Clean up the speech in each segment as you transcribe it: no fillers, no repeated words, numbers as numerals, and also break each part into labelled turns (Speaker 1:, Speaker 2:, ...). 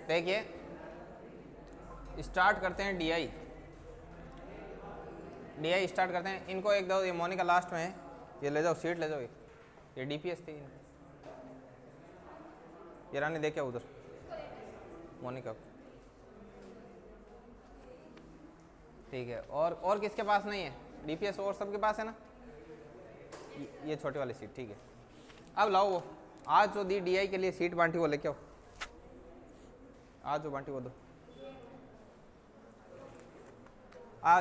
Speaker 1: देखिए स्टार्ट करते हैं डी आई स्टार्ट करते हैं। इनको एक दो, ये मोनिका लास्ट में है, ये ले जाओ सीट ले जाओ, ये डीपीएस थी, ये रानी देखे उधर मोनिका। ठीक है, और किसके पास नहीं है डीपीएस? और सबके पास है ना, ये छोटी वाली सीट। ठीक है, अब लाओ वो आज जो दी डीआई के लिए सीट बांटी वो लेके आओ, आज जो बांटी वो दो।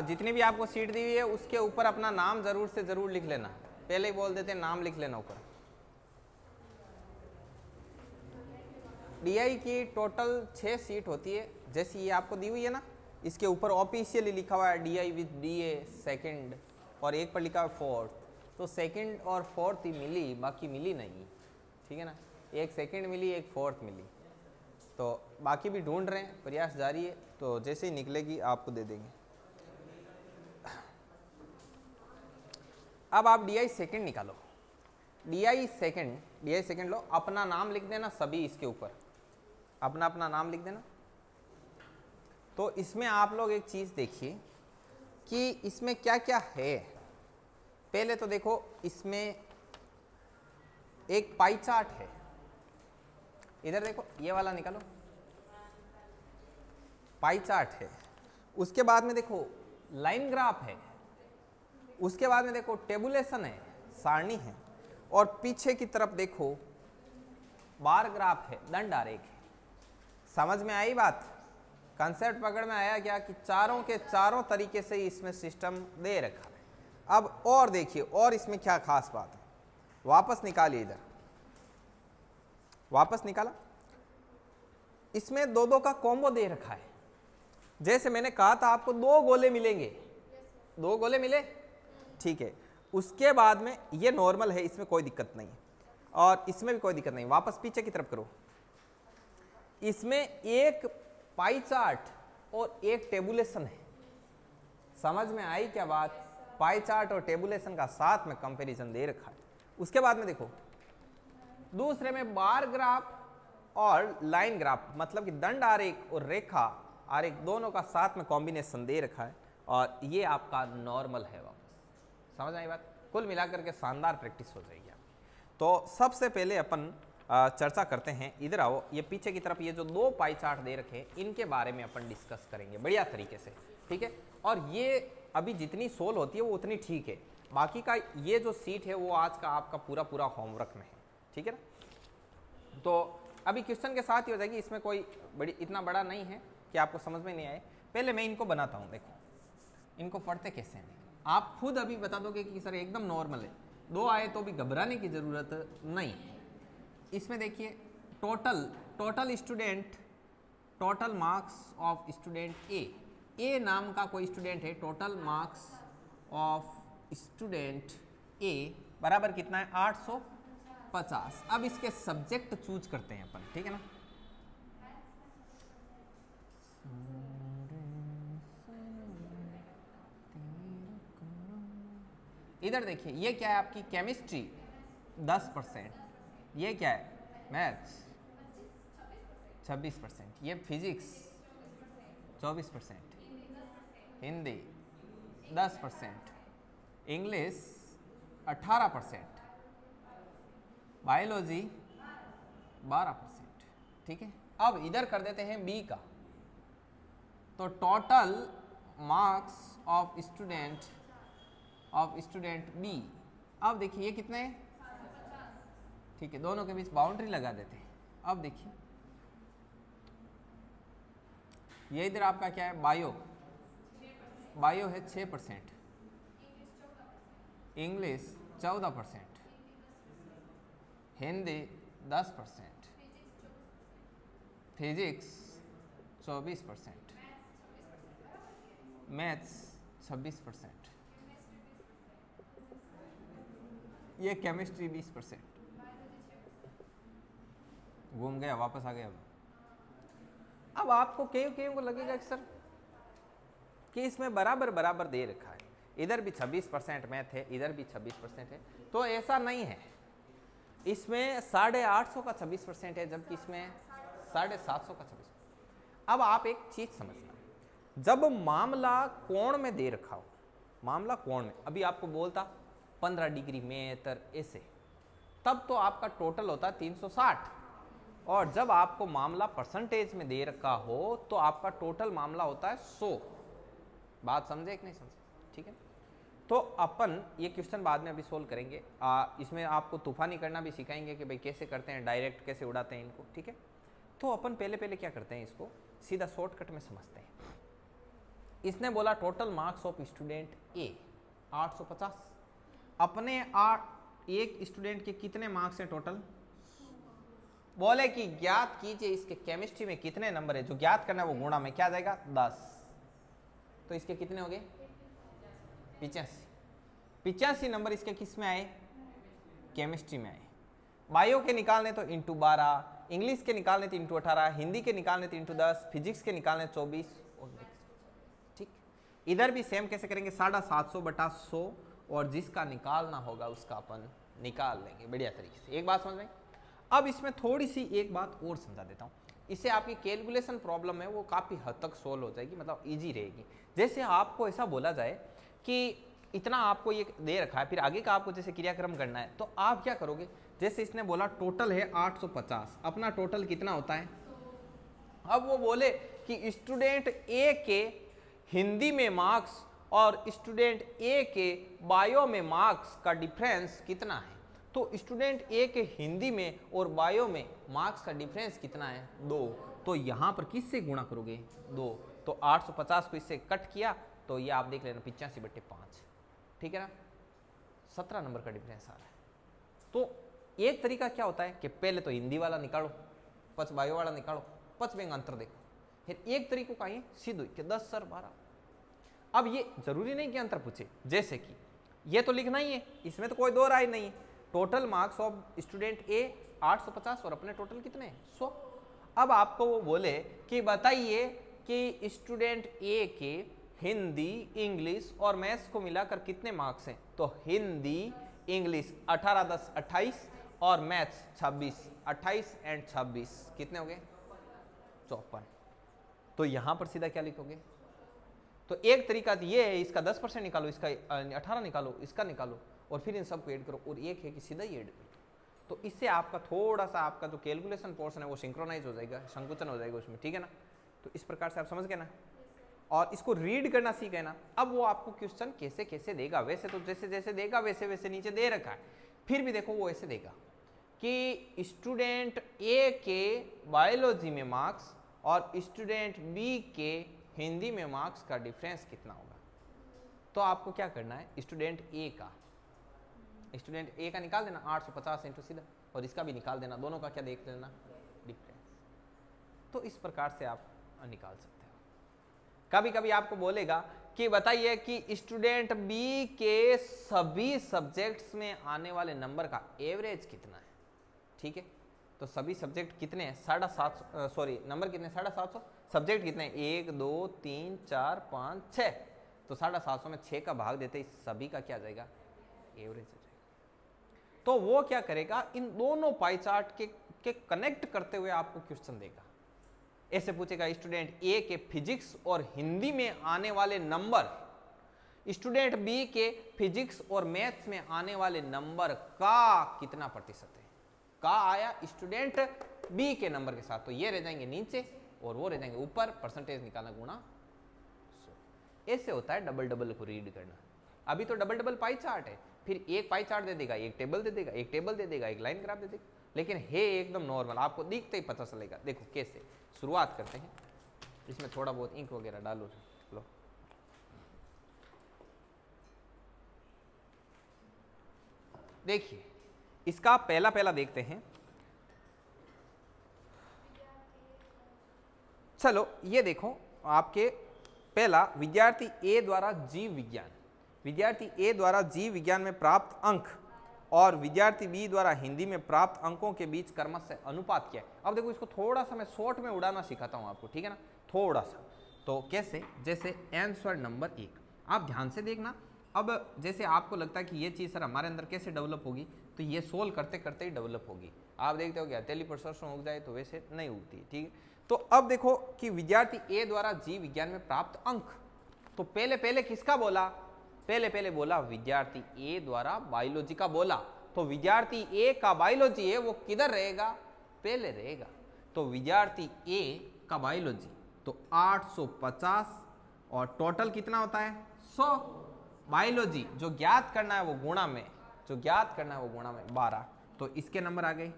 Speaker 1: जितनी भी आपको सीट दी हुई है उसके ऊपर अपना नाम जरूर से जरूर लिख लेना, पहले ही बोल देते हैं नाम लिख लेना ऊपर। डीआई की टोटल 6 सीट होती है, जैसी ये आपको दी हुई है ना, इसके ऊपर ऑफिशियली लिखा हुआ है डीआई विद डीए सेकंड, और एक पर लिखा है फोर्थ, तो सेकंड और फोर्थ ही मिली, बाकी मिली नहीं। ठीक है ना, एक सेकंड मिली, एक फोर्थ मिली, तो बाकी भी ढूंढ रहे हैं, प्रयास जारी है, तो जैसे ही निकलेगी आपको दे देंगे। अब आप डीआई सेकंड निकालो, डीआई सेकंड लो, अपना नाम लिख देना सभी इसके ऊपर, अपना अपना नाम लिख देना। तो इसमें आप लोग एक चीज़ देखिए कि इसमें क्या क्या है। पहले तो देखो इसमें एक पाई चार्ट है, इधर देखो ये वाला निकालो, पाई चार्ट है। उसके बाद में देखो लाइन ग्राफ है, उसके बाद में देखो टेबुलेशन है, सारणी है, और पीछे की तरफ देखो बार ग्राफ है, दंड आरेख है। समझ में आई बात? कंसेप्ट पकड़ में आया क्या कि चारों के चारों तरीके से इसमें सिस्टम दे रखा है। अब और देखिए, और इसमें क्या खास बात है, वापस निकालिए, इधर वापस निकाला, इसमें दो दो का कॉम्बो दे रखा है। जैसे मैंने कहा था आपको 2 गोले मिलेंगे, 2 गोले मिले, ठीक है। उसके बाद में ये नॉर्मल है, इसमें कोई दिक्कत नहीं है, और इसमें भी कोई दिक्कत नहीं। वापस पीछे की तरफ करो, इसमें एक पाई चार्ट और एक टेबुलेशन है। समझ में आई क्या बात? पाई चार्ट और टेबुलेशन का साथ में कंपैरिजन दे रखा है। उसके बाद में देखो दूसरे में बार ग्राफ और लाइन ग्राफ, मतलब कि दंड आरेख और रेखा आरेख दोनों का साथ में कॉम्बिनेशन दे रखा है, और ये आपका नॉर्मल है। वापस समझ आई बात? कुल मिलाकर के शानदार प्रैक्टिस हो जाएगी आपकी। तो सबसे पहले अपन चर्चा करते हैं, इधर आओ, ये पीछे की तरफ ये जो 2 पाई चार्ट दे रखे हैं इनके बारे में अपन डिस्कस करेंगे बढ़िया तरीके से, ठीक है। और ये अभी जितनी सोल होती है वो उतनी ठीक है, बाकी का ये जो सीट है वो आज का आपका पूरा होमवर्क में है, ठीक है ना। तो अभी क्वेश्चन के साथ ही हो जाएगी, इसमें कोई इतना बड़ा नहीं है कि आपको समझ में नहीं आए। पहले मैं इनको बनाता हूँ, देखो इनको पढ़ते कैसे हैं, आप खुद अभी बता दोगे कि सर एकदम नॉर्मल है, 2 आए तो भी घबराने की ज़रूरत नहीं है। इसमें देखिए total student, total marks of student A नाम का कोई स्टूडेंट है, total marks of student A बराबर कितना है 850। अब इसके सब्जेक्ट चूज करते हैं अपन, ठीक है ना। इधर देखिए ये क्या है आपकी केमिस्ट्री 10%, ये क्या है मैथ्स 26%, ये फिजिक्स 24%, हिंदी 10%, इंग्लिश 18%, बायोलॉजी 12%, ठीक है। अब इधर कर देते हैं बी का, तो total marks of student B, अब देखिए ये कितने हैं, ठीक है, दोनों के बीच बाउंड्री लगा देते हैं। अब देखिए ये इधर आपका क्या है, बायो है 6%, इंग्लिश 14%, हिंदी 10%, फिजिक्स 24%, मैथ्स 26%, ये केमिस्ट्री 20%। घूम गया, वापस आ गया। अब आपको कई को लगेगा कि सर कि इसमें बराबर दे रखा है, इधर भी 26% मैथ है, इधर भी 26% है, तो ऐसा नहीं है। इसमें 850 का 26% है, जबकि इसमें 750 का 26%। अब आप एक चीज समझना, जब मामला कोण में दे रखा हो, मामला कोण में, अभी आपको बोलता 15 डिग्री में तर ऐसे, तब तो आपका टोटल होता है 360, और जब आपको मामला परसेंटेज में दे रखा हो तो आपका टोटल मामला होता है 100। बात समझे कि नहीं समझे? ठीक है, तो अपन ये क्वेश्चन बाद में अभी सोल्व करेंगे। इसमें आपको तूफानी करना भी सिखाएंगे कि भाई कैसे करते हैं, डायरेक्ट कैसे उड़ाते हैं इनको। ठीक है, तो अपन पहले क्या करते हैं, इसको सीधा शॉर्टकट में समझते हैं। इसने बोला टोटल मार्क्स ऑफ स्टूडेंट ए 850, अपने एक स्टूडेंट के कितने मार्क्स हैं टोटल? बोले कि ज्ञात कीजिए इसके केमिस्ट्री में कितने नंबर है, जो ज्ञात करना है वो गुणा में क्या आ जाएगा 10, तो इसके कितने हो गए 85 नंबर इसके किस में आए? केमिस्ट्री में आए। बायो के निकालने तो इंटू 12, इंग्लिश के निकालने तो इंटू 18, हिंदी के निकालने तो इंटू 10, फिजिक्स के निकालने 24 और ठीक। इधर भी सेम कैसे करेंगे, 750 बटा 100, और जिसका निकालना होगा उसका अपन निकाल लेंगे बढ़िया तरीके से। एक बात समझ में? अब इसमें थोड़ी सी एक बात और समझा देता हूँ, इससे आपकी कैलकुलेशन प्रॉब्लम है वो काफ़ी हद तक सोल्व हो जाएगी, मतलब इजी रहेगी। जैसे आपको ऐसा बोला जाए कि इतना आपको ये दे रखा है, फिर आगे का आपको जैसे क्रियाक्रम करना है, तो आप क्या करोगे, जैसे इसने बोला टोटल है 850, अपना टोटल कितना होता है? अब वो बोले कि स्टूडेंट ए के हिंदी में मार्क्स और स्टूडेंट ए के बायो में मार्क्स का डिफरेंस कितना है, तो स्टूडेंट ए के हिंदी में और बायो में मार्क्स का डिफरेंस कितना है? 2। तो यहाँ पर किससे गुणा करोगे? 2। तो 850 को इससे कट किया तो ये आप देख लेना 85/5, ठीक है ना, 17 नंबर का डिफरेंस आ रहा है। तो एक तरीका क्या होता है कि पहले तो हिंदी वाला निकालो, पच बायो वाला निकालो, पच में अंतर देखो। फिर एक तरीको का ये सीधे कि 10 सर 12। अब ये जरूरी नहीं कि अंतर पूछे, जैसे कि ये तो लिखना ही है, इसमें तो कोई दो राय नहीं है। टोटल मार्क्स ऑफ स्टूडेंट ए 850 और अपने टोटल कितने हैं? 100। अब आपको वो बोले कि बताइए कि स्टूडेंट ए के हिंदी, इंग्लिश और मैथ्स को मिलाकर कितने मार्क्स हैं, तो हिंदी, इंग्लिश 18 10 28 और मैथ्स 26, 28 एंड 26 कितने हो गए? 54। तो यहां पर सीधा क्या लिखोगे? तो एक तरीका तो ये है, इसका 10% निकालो, इसका 18 निकालो, इसका निकालो और फिर इन सबको ऐड करो, और एक है कि सीधा ही ऐड कर दो। तो इससे आपका थोड़ा सा आपका जो कैलकुलेशन पोर्शन है वो सिंक्रोनाइज हो जाएगा, संकुचन हो जाएगा उसमें, ठीक है ना। तो इस प्रकार से आप समझ गए ना, और इसको रीड करना सीख गए ना। अब वो आपको क्वेश्चन कैसे कैसे देगा, वैसे तो जैसे जैसे देगा वैसे वैसे नीचे दे रखा है, फिर भी देखो वो ऐसे देगा कि स्टूडेंट ए के बायोलॉजी में मार्क्स और स्टूडेंट बी के हिंदी में मार्क्स का डिफरेंस कितना होगा। तो आपको क्या करना है, स्टूडेंट ए का निकाल देना 850 इंटू सीधा, और इसका भी निकाल देना, दोनों का क्या देख लेना डिफरेंस। तो इस प्रकार से आप निकाल सकते हो। कभी कभी आपको बोलेगा कि बताइए कि स्टूडेंट बी के सभी सब्जेक्ट्स में आने वाले नंबर का एवरेज कितना है, ठीक है। तो सभी सब्जेक्ट कितने हैं? 750, सॉरी नंबर कितने? 750। सब्जेक्ट कितने हैं? 1 2 3 4 5 6। तो 750 में 6 का भाग देते इस सभी का क्या आ जाएगा? एवरेज हो जाएगा। तो वो क्या करेगा, इन दोनों पाई चार्ट के कनेक्ट करते हुए आपको क्वेश्चन देगा। ऐसे पूछेगा स्टूडेंट ए के फिजिक्स और हिंदी में आने वाले नंबर स्टूडेंट बी के फिजिक्स और मैथ्स में आने वाले नंबर का कितना प्रतिशत है। का आया स्टूडेंट बी के नंबर के साथ, तो ये रह जाएंगे नीचे और वो रह जाएंगे ऊपर, परसेंटेज निकालना गुणा 100। ऐसे होता है डबल डबल को रीड करना। अभी तो डबल डबल पाई चार्ट है, फिर एक पाई चार्ट दे देगा, एक टेबल दे देगा, एक टेबल दे देगा, एक लाइन ग्राफ दे देगा, लेकिन है एकदम नॉर्मल, आपको दिखते ही पता चलेगा। देखो कैसे शुरुआत करते हैं, इसमें थोड़ा बहुत इंक वगैरह डालो। लो देखिए, इसका पहला देखते हैं। चलो ये देखो, आपके पहला विद्यार्थी ए द्वारा जीव विज्ञान, विद्यार्थी ए द्वारा जीव विज्ञान में प्राप्त अंक और विद्यार्थी बी द्वारा हिंदी में प्राप्त अंकों के बीच क्रमशः अनुपात क्या है। अब देखो इसको थोड़ा सा मैं शॉर्ट में उड़ाना सिखाता हूं आपको, ठीक है ना, थोड़ा सा। तो कैसे, जैसे आंसर नंबर 1, आप ध्यान से देखना। अब जैसे आपको लगता है कि ये चीज़ सर हमारे अंदर कैसे डेवलप होगी, तो ये सोल्व करते करते ही डेवलप होगी। आप देखते हो कि हथेली पर सरसों उग जाए तो वैसे नहीं उगती, ठीक है। तो अब देखो कि विद्यार्थी ए द्वारा जीव विज्ञान में प्राप्त अंक, तो पहले किसका बोला, पहले बोला विद्यार्थी ए द्वारा बायोलॉजी का बोला, तो विद्यार्थी ए का बायोलॉजी है वो किधर रहेगा, पहले रहेगा। तो विद्यार्थी ए का बायोलॉजी तो 850 और टोटल कितना होता है 100। बायोलॉजी जो ज्ञात करना है वो गुणा में, जो ज्ञात करना है वो गुणा में 12, तो इसके नंबर आ गए।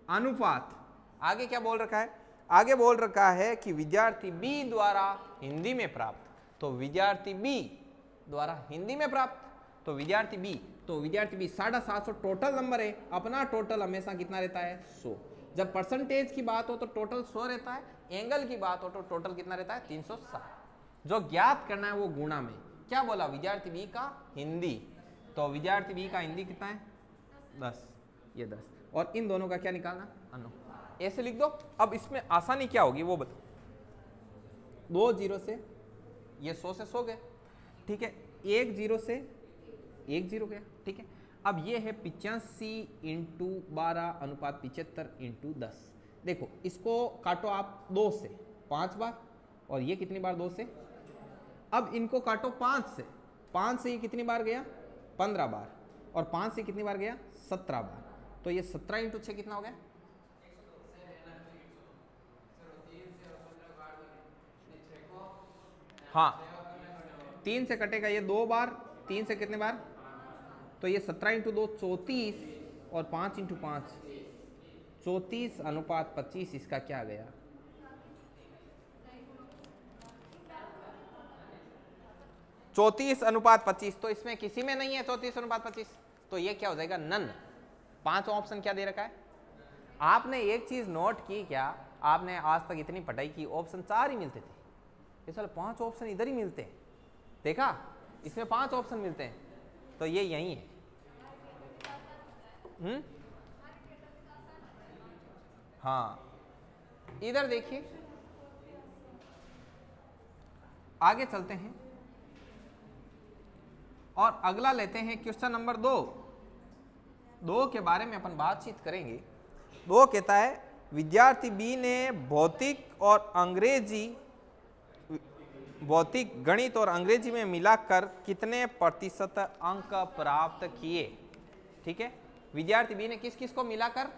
Speaker 1: अनुपात आगे क्या बोल रखा है, आगे बोल रखा है कि विद्यार्थी बी द्वारा हिंदी में प्राप्त, तो विद्यार्थी बी द्वारा हिंदी में प्राप्त, तो विद्यार्थी बी 750 टोटल नंबर है, अपना टोटल हमेशा कितना रहता है 100। जब परसेंटेज की बात हो तो टोटल 100 रहता है, एंगल की बात हो तो टोटल कितना रहता है 360। जो ज्ञात करना है वो गुणा में, क्या बोला विद्यार्थी बी का हिंदी, तो विद्यार्थी बी का हिंदी कितना है 10, ये 10, और इन दोनों का क्या निकालना अनु, ऐसे लिख दो। अब इसमें आसानी क्या होगी वो बताओ, 2 0 से ये 100 से 100 गए, ठीक है, 1 0 से 1 0 गया, ठीक है। अब ये है 85 इंटू 12 अनुपात 75 इंटू 10। देखो इसको काटो आप 2 से 5 बार, और ये कितनी बार 2 से, अब इनको काटो 5 से, 5 से ये कितनी बार गया 15 बार, और 5 से कितनी बार गया 17 बार, तो ये 17 इंटू 6 कितना हो गया, हाँ 3 से कटेगा ये 2 बार, 3 से कितने बार, तो ये 17 इंटू 2 34, और 5 इंटू 5 34 अनुपात 25, इसका क्या गया 34 अनुपात 25, तो इसमें किसी में नहीं है 34 अनुपात 25, तो ये क्या हो जाएगा नन। 5 ऑप्शन क्या दे रखा है, आपने एक चीज नोट की क्या, आपने आज तक इतनी पढ़ाई की ऑप्शन 4 ही मिलते थे, इस वाले 5 ऑप्शन इधर ही मिलते हैं, देखा इसमें 5 ऑप्शन मिलते हैं, तो ये यही है। हाँ इधर देखिए, आगे चलते हैं और अगला लेते हैं क्वेश्चन नंबर 2 के बारे में अपन बातचीत करेंगे। 2 कहता है विद्यार्थी बी ने भौतिक गणित और अंग्रेजी में मिलाकर कितने प्रतिशत अंक प्राप्त किए, ठीक है। विद्यार्थी बी ने किस किस को मिलाकर,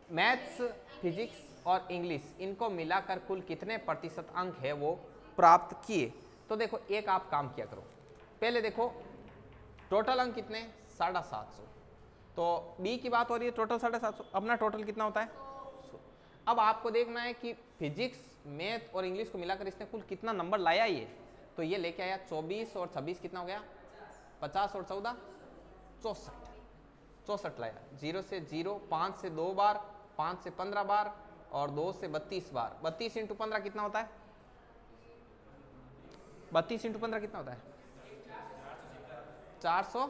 Speaker 1: मैथ्स, फिजिक्स और इंग्लिश, इनको मिलाकर कुल कितने प्रतिशत अंक है वो प्राप्त किए। तो देखो एक आप काम किया करो, पहले देखो टोटल अंक कितने 750, तो बी की बात हो रही है टोटल 750, अपना टोटल कितना होता है 100। अब आपको देखना है कि फिजिक्स, मैथ और इंग्लिश को मिलाकर इसने कुल कितना नंबर लाया ये, तो ये लेके आया 24 और 26 कितना हो गया 50 और 14 64 लाया। 0 से 0, 5 से 2 बार, 5 से 15 बार और 2 से 32 बार। 32 इंटू 15 कितना होता है, 32 इंटू 15 कितना होता है 400,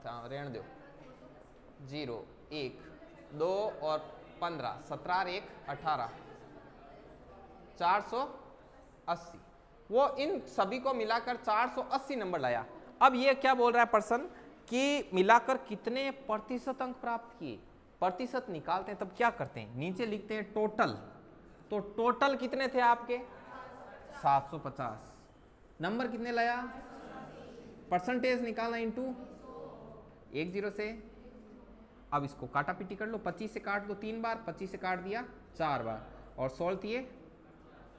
Speaker 1: रहने दो, 0 1 2 और 15, 17 और 1 18, 480, वो इन सभी को मिलाकर 480 नंबर लाया। अब ये क्या बोल रहा है पर्सन कि मिलाकर कितने प्रतिशत अंक प्राप्त किए, प्रतिशत निकालते हैं तब क्या करते हैं, नीचे लिखते हैं टोटल, तो टोटल कितने थे आपके 750, नंबर कितने लाया, परसेंटेज निकालना इंटू 1 0 से। अब इसको काटा पीटी कर लो, 25 से काट दो 3 बार, 25 से काट दिया 4 बार, और 16 दिए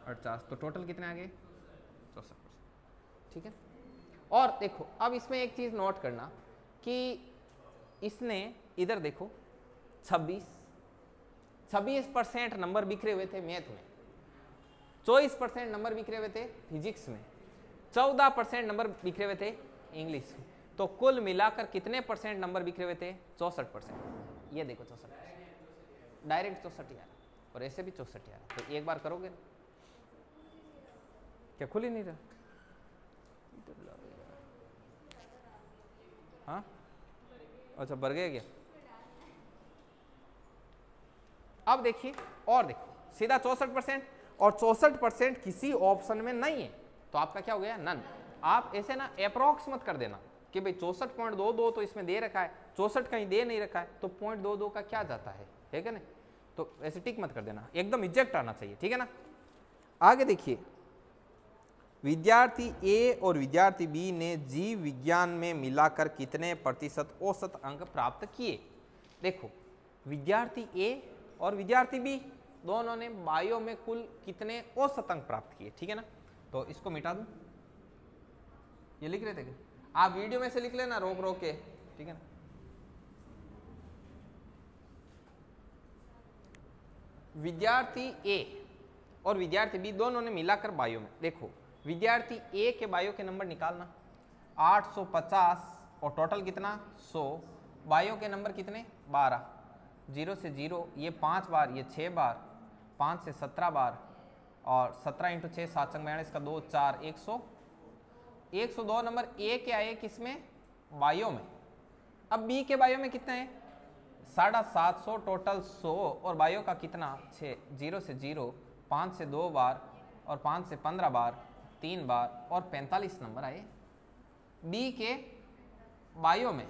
Speaker 1: 48, तो टोटल कितने आ गए 64%, ठीक है। और देखो अब इसमें एक चीज नोट करना कि इसने इधर देखो 26% नंबर बिखरे हुए थे मैथ में, 24% नंबर बिखरे हुए थे फिजिक्स में, 14% नंबर बिखरे हुए थे इंग्लिश में, तो कुल मिलाकर कितने परसेंट नंबर बिखरे हुए थे 64%। ये देखो 64%, डायरेक्ट 64 यार, और ऐसे भी 64 यार, तो एक बार करोगे क्या, खुल ही नहीं रहा, हाँ अच्छा भर गया क्या। अब देखिए और देखो सीधा 64%, और 64% किसी ऑप्शन में नहीं है, तो आपका क्या हो गया नन। आप ऐसे ना अप्रोक्स मत कर देना, कि भाई 64.22 तो इसमें दे रखा है, 64 कहीं दे नहीं रखा है, तो 0.22 का क्या जाता है क्या नहीं? तो ऐसे टिक मत कर देना, एकदम एग्जैक्ट आना चाहिए, ठीक है ना। आगे देखिए, विद्यार्थी ए और विद्यार्थी बी ने जीव विज्ञान में मिलाकर कितने प्रतिशत औसत अंक प्राप्त किए। देखो, विद्यार्थी ए और विद्यार्थी बी दोनों ने बायो में कुल कितने औसत अंक प्राप्त किए, ठीक है ना। तो इसको मिटा दूं, ये लिख रहे थे क्या? आप वीडियो में से लिख लेना रोक रोक के, ठीक है ना। विद्यार्थी ए और विद्यार्थी बी दोनों ने मिलाकर बायो में, देखो विद्यार्थी ए के बायो के नंबर निकालना 850 और टोटल कितना 100, बायो के नंबर कितने 12, 0 से 0 ये 5 बार, ये 6 बार, 5 से 17 बार, और 17 इंटू 6 7 42 का 2 4 102 नंबर ए के आए किसमें बायो में। अब बी के बायो में कितना है 750, टोटल 100, और बायो का कितना 6, 0 से 0, 5 से 2 बार, और 5 से 15 बार, 3 बार, और 45 नंबर आए बी के बायो में।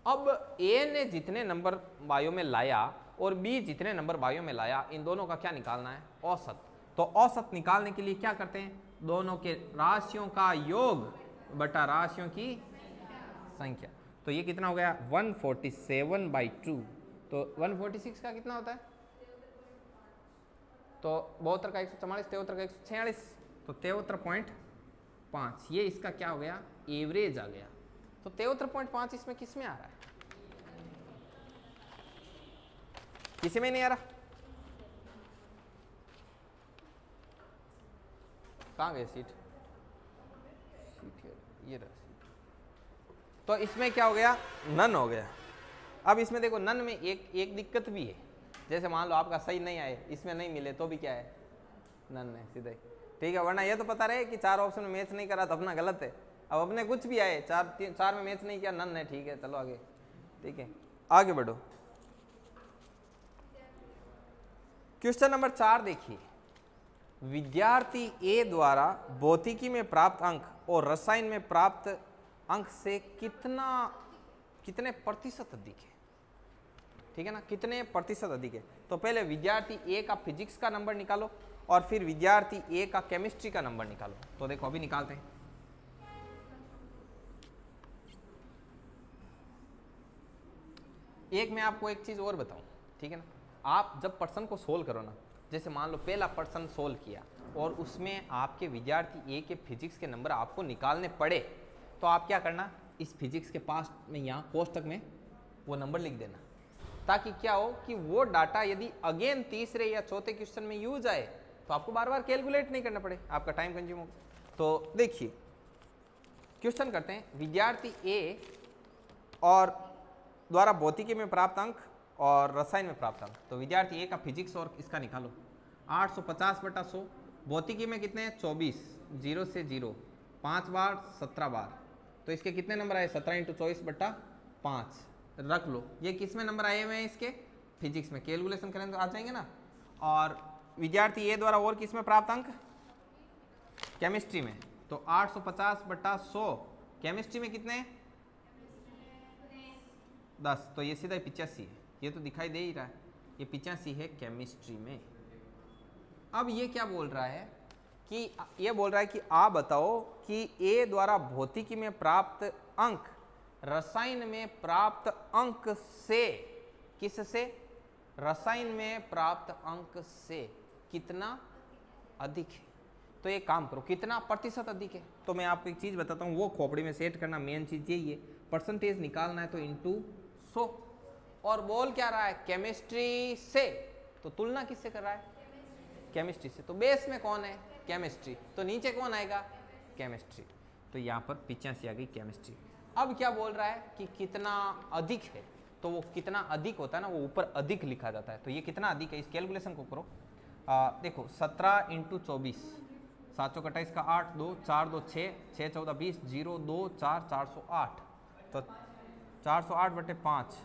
Speaker 1: अब ए ने जितने नंबर बायो में लाया और बी जितने नंबर बायो में लाया, इन दोनों का क्या निकालना है औसत। तो औसत निकालने के लिए क्या करते हैं, दोनों के राशियों का योग बटा राशियों की संख्या। तो ये कितना हो गया 147/2, तो 146 का कितना होता है, तो 72 का 144, 73 का 146, तो 73.5, ये इसका क्या हो गया एवरेज आ गया। तो 73.5 इसमें किस में आ रहा है, किसी में नहीं आ रहा, कहाँ गए सीट ये रहा सीट। तो इसमें क्या हो गया नन हो गया। अब इसमें देखो नन में एक दिक्कत भी है, जैसे मान लो आपका सही नहीं आए, इसमें नहीं मिले तो भी क्या है नन है सीधे, ठीक है। वरना ये तो पता रहे कि 4 ऑप्शन में मैच नहीं करा तो अपना गलत है। अब अपने कुछ भी आए 4 में मैच नहीं किया, नन है, ठीक है, चलो आगे, ठीक है आगे बढ़ो। क्वेश्चन नंबर 4 देखिए, विद्यार्थी ए द्वारा भौतिकी में प्राप्त अंक और रसायन में प्राप्त अंक से कितने प्रतिशत अधिक है, ठीक है ना, कितने प्रतिशत अधिक है। तो पहले विद्यार्थी ए का फिजिक्स का नंबर निकालो और फिर विद्यार्थी ए का केमिस्ट्री का नंबर निकालो। तो देखो अभी निकालते हैं। एक मैं आपको एक चीज और बताऊं, ठीक है ना, आप जब प्रश्न को सोल्व करो ना, जैसे मान लो पहला प्रश्न सोल्व किया और उसमें आपके विद्यार्थी ए के फिजिक्स के नंबर आपको निकालने पड़े, तो आप क्या करना, इस फिजिक्स के पास में यहाँ कोष्टक में वो नंबर लिख देना, ताकि क्या हो कि वो डाटा यदि अगेन तीसरे या चौथे क्वेश्चन में यूज आए तो आपको बार बार कैलकुलेट नहीं करना पड़े, आपका टाइम कंज्यूम हो। तो देखिए क्वेश्चन करते हैं, विद्यार्थी ए और द्वारा भौतिकी में प्राप्त अंक और रसायन में प्राप्त अंक। तो विद्यार्थी ए का फिजिक्स और इसका निकालो 850/100, भौतिकी में कितने 24, 0 से 0, 5 बार 17 बार, तो इसके कितने नंबर आए 17 × 24/5 रख लो। ये किस में नंबर आए हुए हैं इसके फिजिक्स में, कैलकुलेशन करें तो आ जाएंगे ना। और विद्यार्थी ए द्वारा और किस में प्राप्त अंक केमिस्ट्री में, तो 850/100, केमिस्ट्री में कितने 10, तो ये सीधा 85 है, ये तो दिखाई दे ही रहा है, ये 85 है केमिस्ट्री में। अब ये क्या बोल रहा है कि ये बोल रहा है कि आप बताओ कि ए द्वारा भौतिकी में प्राप्त अंक रसायन में प्राप्त अंक से, किससे, रसायन में प्राप्त अंक से कितना अधिक है। तो ये काम करो, कितना प्रतिशत अधिक है। तो मैं आपको एक चीज बताता हूँ, वो खोपड़ी में सेट करना, मेन चीज यही है, परसेंटेज निकालना है तो इंटू 100। और बोल क्या रहा है केमिस्ट्री से, तो तुलना किससे कर रहा है केमिस्ट्री से। तो बेस में कौन है केमिस्ट्री, तो नीचे कौन आएगा केमिस्ट्री, तो यहाँ पर 85 आ गई केमिस्ट्री। अब क्या बोल रहा है कि कितना अधिक है, तो वो कितना अधिक होता है ना, वो ऊपर अधिक लिखा जाता है। तो ये कितना अधिक है, इस कैलकुलेशन को करो। देखो 17 × 24, 7 × 28 का 8, 2 4 2 6, 6 14 20, 0 2 4 408, तो 408/5,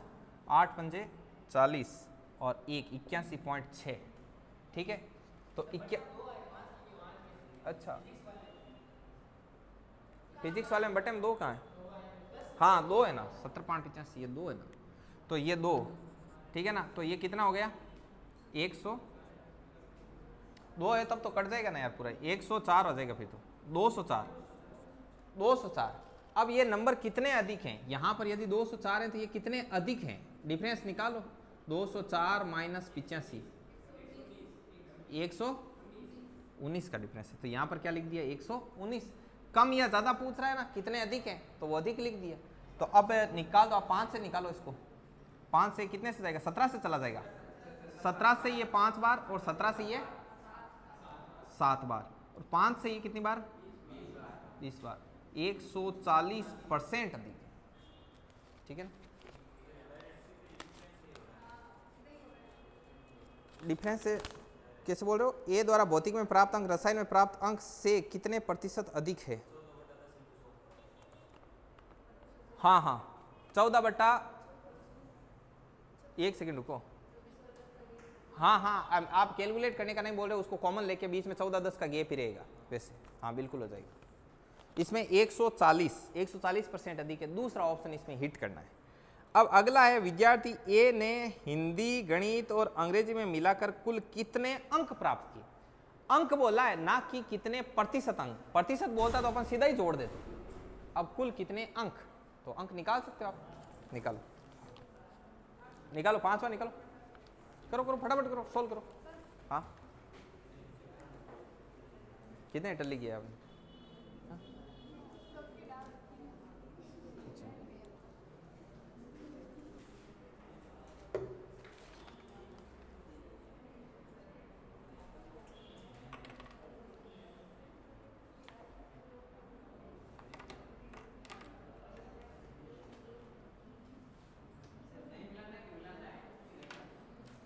Speaker 1: 8 पंजे 40 और 1 81.6, ठीक है। तो अच्छा फिजिक्स वाले में बटे में 2 कहाँ है, हाँ 2 है ना, 70.85 ये 2 है ना, तो ये 2, ठीक है ना, तो ये कितना हो गया 102 है, तब तो कट जाएगा ना यार पूरा, 104 हो जाएगा फिर तो 204। अब ये नंबर कितने अधिक हैं, यहाँ पर यदि 204 है तो ये कितने अधिक हैं, डिफरेंस निकालो, 204 माइनस 85 119 का डिफरेंस है, तो यहाँ पर क्या लिख दिया 119। कम या ज़्यादा पूछ रहा है ना, कितने अधिक हैं, तो वो अधिक लिख दिया। तो अब निकाल दो, आप 5 से निकालो इसको, 5 से कितने से जाएगा, 17 से चला जाएगा, 17 से ये 5 बार और 17 से ये 7 बार और 5 से ये कितनी बार 20 बार, 140% अधिक, ठीक है ना। डिफरेंस से कैसे बोल रहे हो, ए द्वारा भौतिक में प्राप्त अंक रसायन में प्राप्त अंक से कितने प्रतिशत अधिक है। हाँ हाँ 14 1 सेकेंड रुको, हाँ हाँ आप कैलकुलेट करने का नहीं बोल रहे, उसको कॉमन लेके बीच में 14-10 का गैप ही रहेगा वैसे, हाँ बिल्कुल हो जाएगा। इसमें 140% अधिक है, दूसरा ऑप्शन इसमें हिट करना है। अब अगला है, विद्यार्थी ए ने हिंदी गणित और अंग्रेजी में मिलाकर कुल कितने अंक प्राप्त किए। अंक बोला है ना कि कितने प्रतिशत अंक, प्रतिशत बोलता तो अपन सीधा ही जोड़ देते, अब कुल कितने अंक, तो अंक निकाल सकते हो आप, निकालो निकालो, 5वां निकालो, करो करो फटाफट करो, सोल्व करो। हाँ कितने टल्ली किया आपने,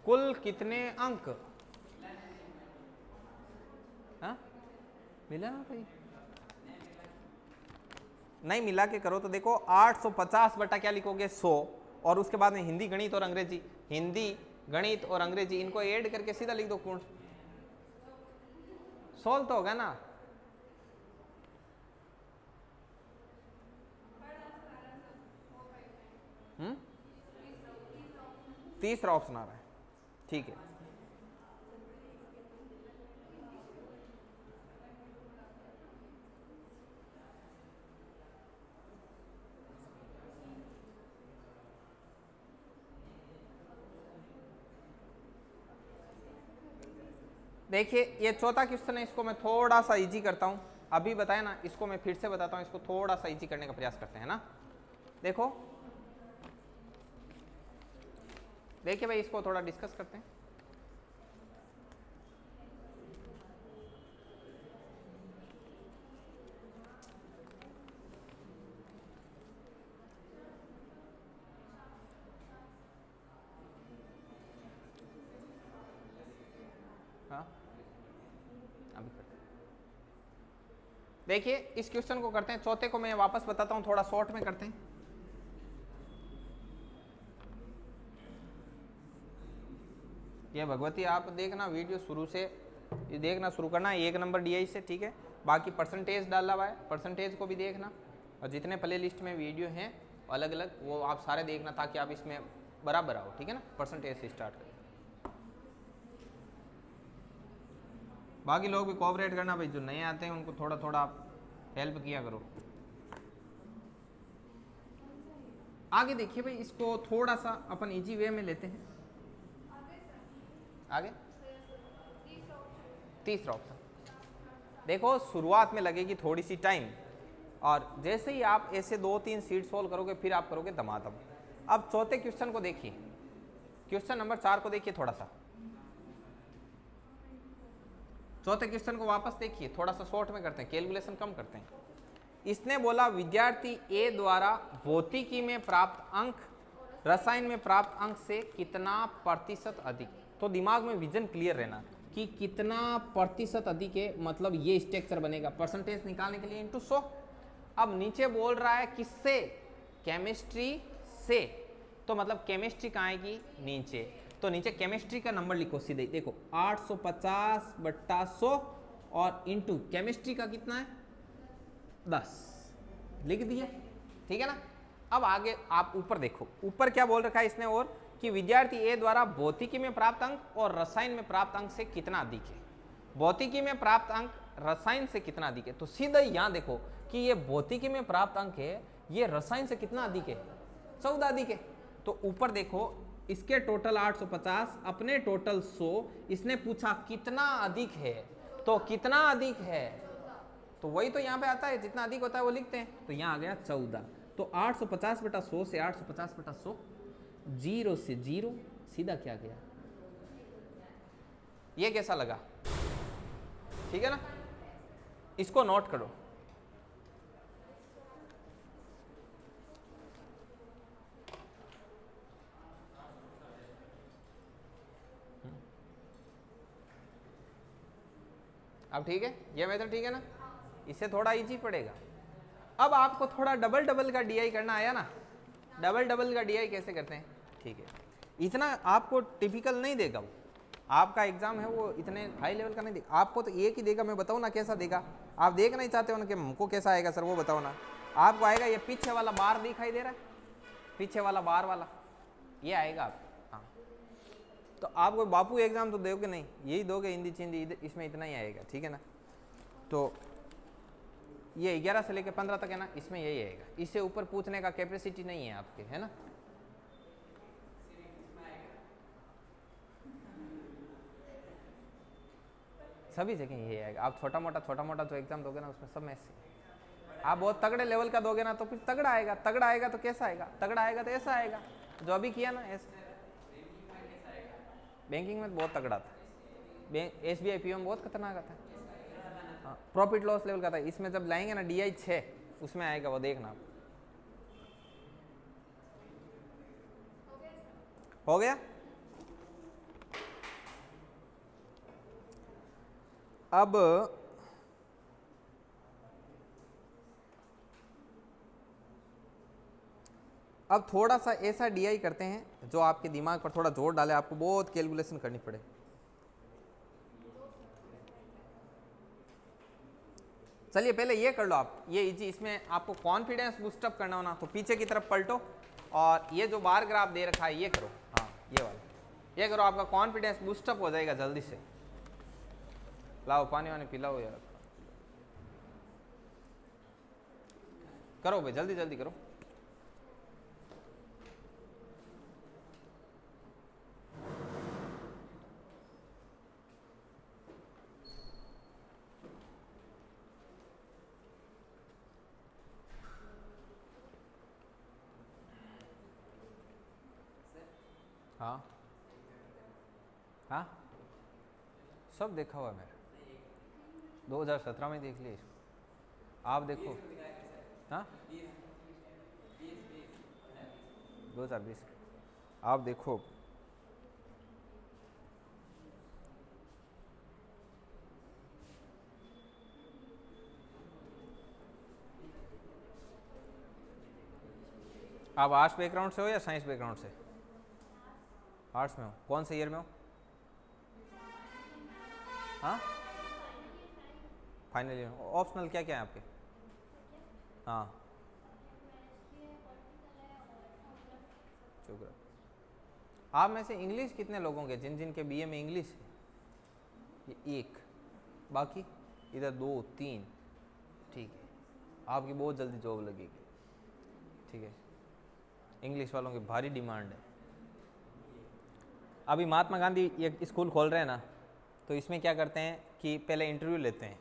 Speaker 1: कुल कितने अंक, हाँ मिला ना भाई, नहीं मिला के करो तो देखो 850 बटा क्या लिखोगे 100, और उसके बाद में हिंदी गणित और अंग्रेजी, हिंदी गणित और अंग्रेजी इनको ऐड करके सीधा लिख दो पूर्ण, सोल्व तो होगा ना। तीसरा ऑप्शन आ रहा है, ठीक है। देखिए ये चौथा क्वेश्चन है, इसको मैं थोड़ा सा इजी करता हूं, अभी बताया ना, इसको मैं फिर से बताता हूं, इसको थोड़ा सा इजी करने का प्रयास करते हैं ना। देखो देखिए भाई, इसको थोड़ा डिस्कस करते हैं। हाँ अभी करते हैं, देखिए इस क्वेश्चन को करते हैं, चौथे को मैं वापस बताता हूं, थोड़ा शॉर्ट में करते हैं। ये भगवती आप देखना वीडियो शुरू से, ये देखना शुरू करना है, 1 नंबर DI से, ठीक है। बाकी परसेंटेज डाला हुआ है, परसेंटेज को भी देखना, और जितने प्ले लिस्ट में वीडियो हैं अलग अलग वो आप सारे देखना, ताकि आप इसमें बराबर आओ, ठीक है ना। परसेंटेज से स्टार्ट करें, बाकी लोग भी कोऑपरेट करना भाई, जो नए आते हैं उनको थोड़ा थोड़ा आप हेल्प किया करो। आगे देखिए भाई, इसको थोड़ा सा अपन इजी वे में लेते हैं। आगे तीसरा ऑप्शन, देखो शुरुआत में लगेगी थोड़ी सी टाइम, और जैसे ही आप ऐसे 2-3 सीट सोल्व करोगे फिर आप करोगे धमाधम। अब चौथे क्वेश्चन को देखिए, क्वेश्चन नंबर 4 को देखिए थोड़ा सा, चौथे क्वेश्चन को वापस देखिए, थोड़ा सा शॉर्ट में करते हैं, कैलकुलेशन कम करते हैं। इसने बोला विद्यार्थी ए द्वारा भौतिकी में प्राप्त अंक रसायन में प्राप्त अंक से कितना प्रतिशत अधिक, तो दिमाग में विजन क्लियर रहना कि कितना प्रतिशत अधिक है, मतलब ये स्ट्रक्चर बनेगा परसेंटेज निकालने के लिए इनटू 100। अब नीचे बोल रहा है किससे, केमिस्ट्री से, तो मतलब केमिस्ट्री कहाँ आएगी नीचे, तो नीचे केमिस्ट्री का नंबर लिखो सीधे, देखो 850 बट्टा 100 और इंटू केमिस्ट्री का कितना है 10, लिख दिए, ठीक है ना। अब आगे आप ऊपर देखो, ऊपर क्या बोल रखा है इसने, और कि विद्यार्थी ए द्वारा भौतिकी में प्राप्त अंक और रसायन में प्राप्त अंक से कितना अधिक है। भौतिकी में प्राप्त अंक रसायन से कितना अधिक है, तो सीधा यहां देखो कि ये भौतिकी में प्राप्त अंक है, ये रसायन से कितना अधिक है, 14 अधिक है। तो ऊपर देखो, इसके टोटल 850, अपने टोटल 100, इसने पूछा कितना अधिक है, तो कितना अधिक है, तो वही तो यहाँ पे आता है, जितना अधिक होता है वो लिखते हैं, तो यहाँ आ गया 14। तो 850/100 से 850/100, 0 से 0, सीधा क्या गया, ये कैसा लगा, ठीक है ना, इसको नोट करो। अब ठीक है, ये मेथड ठीक है ना, इससे थोड़ा इजी पड़ेगा। अब आपको थोड़ा डबल डबल का डीआई करना आया ना, डबल डबल का डीआई कैसे करते हैं, ठीक है, इतना आपको टिपिकल नहीं देगा वो, आपका एग्जाम है वो इतने हाई लेवल का नहीं देगा आपको, तो एक ही देगा। मैं बताऊँ ना कैसा देगा, आप देखना ही चाहते हो ना कि हमको कैसा आएगा सर, वो बताओ ना। आपको आएगा ये पीछे वाला बार दिखाई दे रहा है, पीछे वाला बार वाला, ये आएगा आपको। हाँ, तो आप कोई बापू एग्जाम तो दोगे नहीं, यही दोगे हिंदी चिंदी, इसमें इतना ही आएगा, ठीक है ना। तो ये 11 से लेकर 15 तक है ना, इसमें यही आएगा, इससे ऊपर पूछने का कैपेसिटी नहीं है आपके, है ना। सभी जगह यही आएगा। आप छोटा मोटा जो एग्जाम दोगे ना, उसमें सब में से आप बहुत तगड़े लेवल का दोगे ना, तो फिर तगड़ा आएगा। तगड़ा आएगा तो कैसा आएगा, तगड़ा आएगा तो ऐसा आएगा जो अभी किया ना, ऐसा। बैंकिंग में बहुत तगड़ा था, SBI PO में बहुत खतरनाक था। हाँ, प्रॉफिट लॉस लेवल का था। इसमें जब लाएंगे ना DI 6, उसमें आएगा वो, देखना आप। हो गया। अब थोड़ा सा ऐसा DI करते हैं जो आपके दिमाग पर थोड़ा जोर डाले, आपको बहुत कैलकुलेशन करनी पड़े। चलिए पहले ये कर लो आप, ये इजी। इसमें आपको कॉन्फिडेंस बूस्टअप करना हो ना, तो पीछे की तरफ पलटो और ये जो बार ग्राफ दे रखा है ये करो। हाँ, ये वाला ये करो, आपका कॉन्फिडेंस बूस्टअप हो जाएगा जल्दी से। लाओ पानी वानी पिलाओ यार, करो भाई, जल्दी जल्दी करो। हाँ हाँ, सब देखा हुआ है मेरा, 2017 में देख लिया इसको, आप देखो। हाँ, 2020 आप देखो। आप आर्ट्स बैकग्राउंड से हो या साइंस बैकग्राउंड से? आर्ट्स में हो। कौन से ईयर में हो? हाँ, फाइनल ईयर। ऑप्शनल क्या क्या है आपके? हाँ, ज्योग्राफी। आप में से इंग्लिश कितने लोगों के, जिन जिन के BA में इंग्लिश है? ये एक, बाकी इधर 2 3, ठीक है। आपकी बहुत जल्दी जॉब लगेगी, ठीक है। इंग्लिश वालों की भारी डिमांड है। अभी महात्मा गांधी एक स्कूल खोल रहे हैं ना, तो इसमें क्या करते हैं कि पहले इंटरव्यू लेते हैं,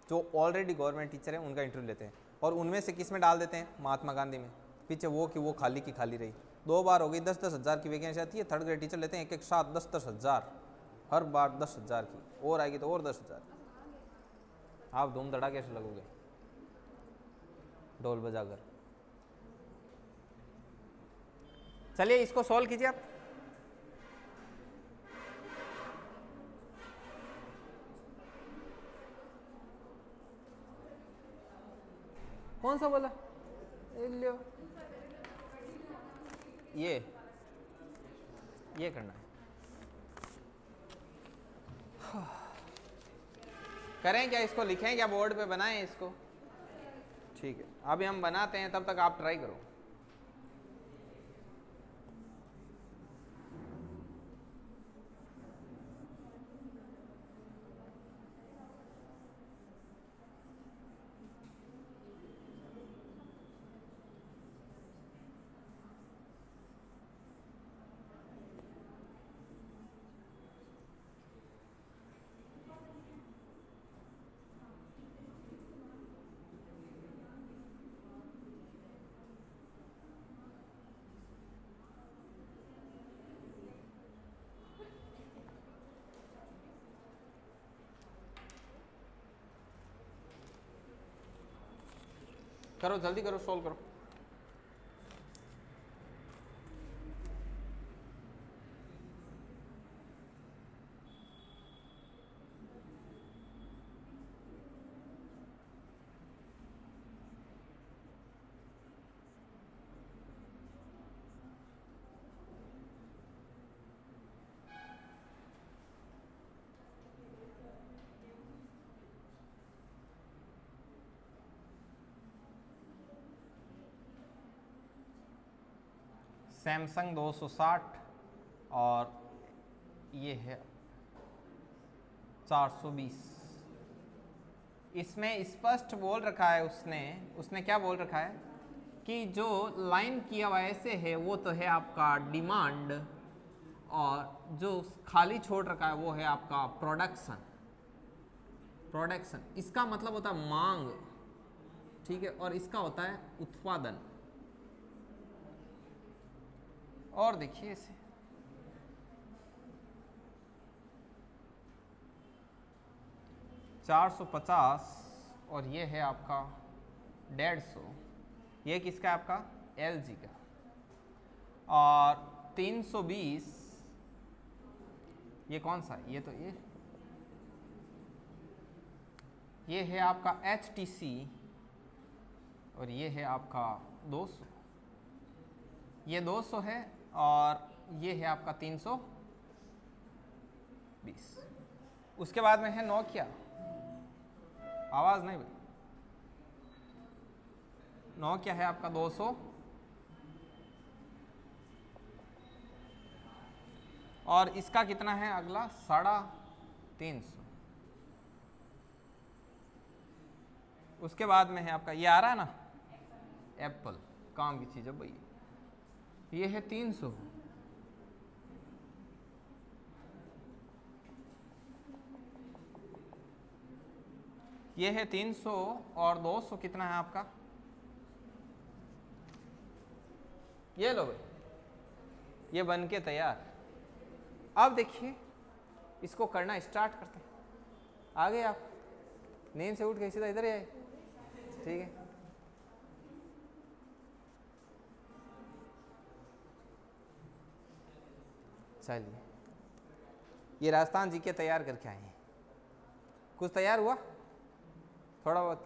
Speaker 1: जो ऑलरेडी गवर्नमेंट टीचर हैं उनका इंटरव्यू लेते हैं, और उनमें से किस में डाल देते हैं, महात्मा गांधी में। पीछे वो कि वो खाली की खाली रही, 2 बार हो गई। 10-10 हज़ार की वैकेंसी आती है, 3rd ग्रेड टीचर लेते हैं एक साथ 10-10 हज़ार, हर बार 10 हज़ार की, और आएगी तो और 10 हज़ार। आप धूम धड़ाके से लगोगे ढोल बजाकर। चलिए इसको सॉल्व कीजिए आप। कौन सा बोला? ये करना है। करें क्या इसको, लिखें क्या बोर्ड पे, बनाएं इसको? ठीक है, अभी हम बनाते हैं, तब तक आप ट्राई करो। करो जल्दी करो, सोल्व करो। सैमसंग 260 और ये है 420। इसमें स्पष्ट बोल रखा है उसने क्या बोल रखा है कि जो लाइन किया हुआ ऐसे है वो तो है आपका डिमांड, और जो खाली छोड़ रखा है वो है आपका प्रोडक्शन। इसका मतलब होता है मांग, ठीक है, और इसका होता है उत्पादन। और देखिए इसे, $450 और ये है आपका 150। ये किसका है आपका? LG का। और 320 ये कौन सा है? ये तो ये है आपका HTC, और ये है आपका 200। ये 200 है और ये है आपका 320। उसके बाद में है नोकिया। आवाज नहीं भाई। नोकिया है आपका 200 और इसका कितना है अगला? 350। उसके बाद में है आपका, ये आ रहा है ना एप्पल, काम की चीज है भाई। ये है 300। ये है 300 और 200 कितना है आपका? ये लो भाई, ये बन के तैयार। अब देखिए इसको करना स्टार्ट करते हैं। आ गए आप? नींद से उठ के सीधा इधर ही आए, ठीक है। चलिए, ये राजस्थान जी के तैयार करके आए हैं। कुछ तैयार हुआ थोड़ा बहुत?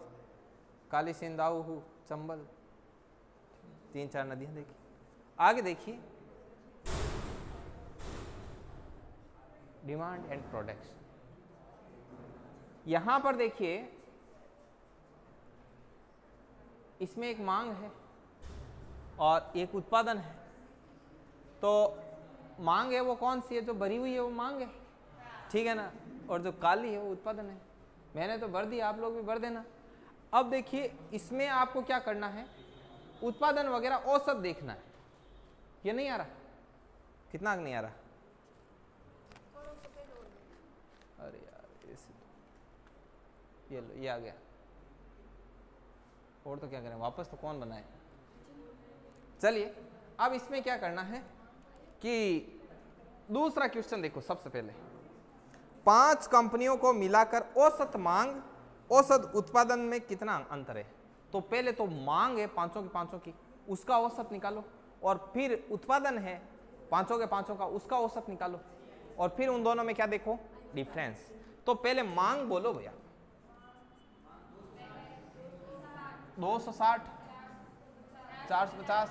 Speaker 1: काली सिंध, दाऊ, चंबल, 3-4 नदियां देखी। आगे देखिए, डिमांड एंड प्रोडक्शन। यहां पर देखिए इसमें एक मांग है और एक उत्पादन है। तो मांग है वो कौन सी है? जो भरी हुई है वो मांग है, ठीक है ना, और जो काली है वो उत्पादन है। मैंने तो भर दिया, आप लोग भी भर देना। अब देखिए इसमें आपको क्या करना है, उत्पादन वगैरह औसत देखना है। ये नहीं आ रहा? कितना नहीं आ रहा? अरे यार ये लो, ये आ गया। और तो क्या करें, वापस तो कौन बनाए। चलिए अब इसमें क्या करना है कि दूसरा क्वेश्चन देखो। सबसे पहले 5 कंपनियों को मिलाकर औसत मांग औसत उत्पादन में कितना अंतर है। तो पहले तो मांग है पांचों की, उसका औसत निकालो, और फिर उत्पादन है पांचों का, उसका औसत निकालो, और फिर उन दोनों में क्या देखो, डिफरेंस। तो पहले मांग बोलो भैया। 260, 450,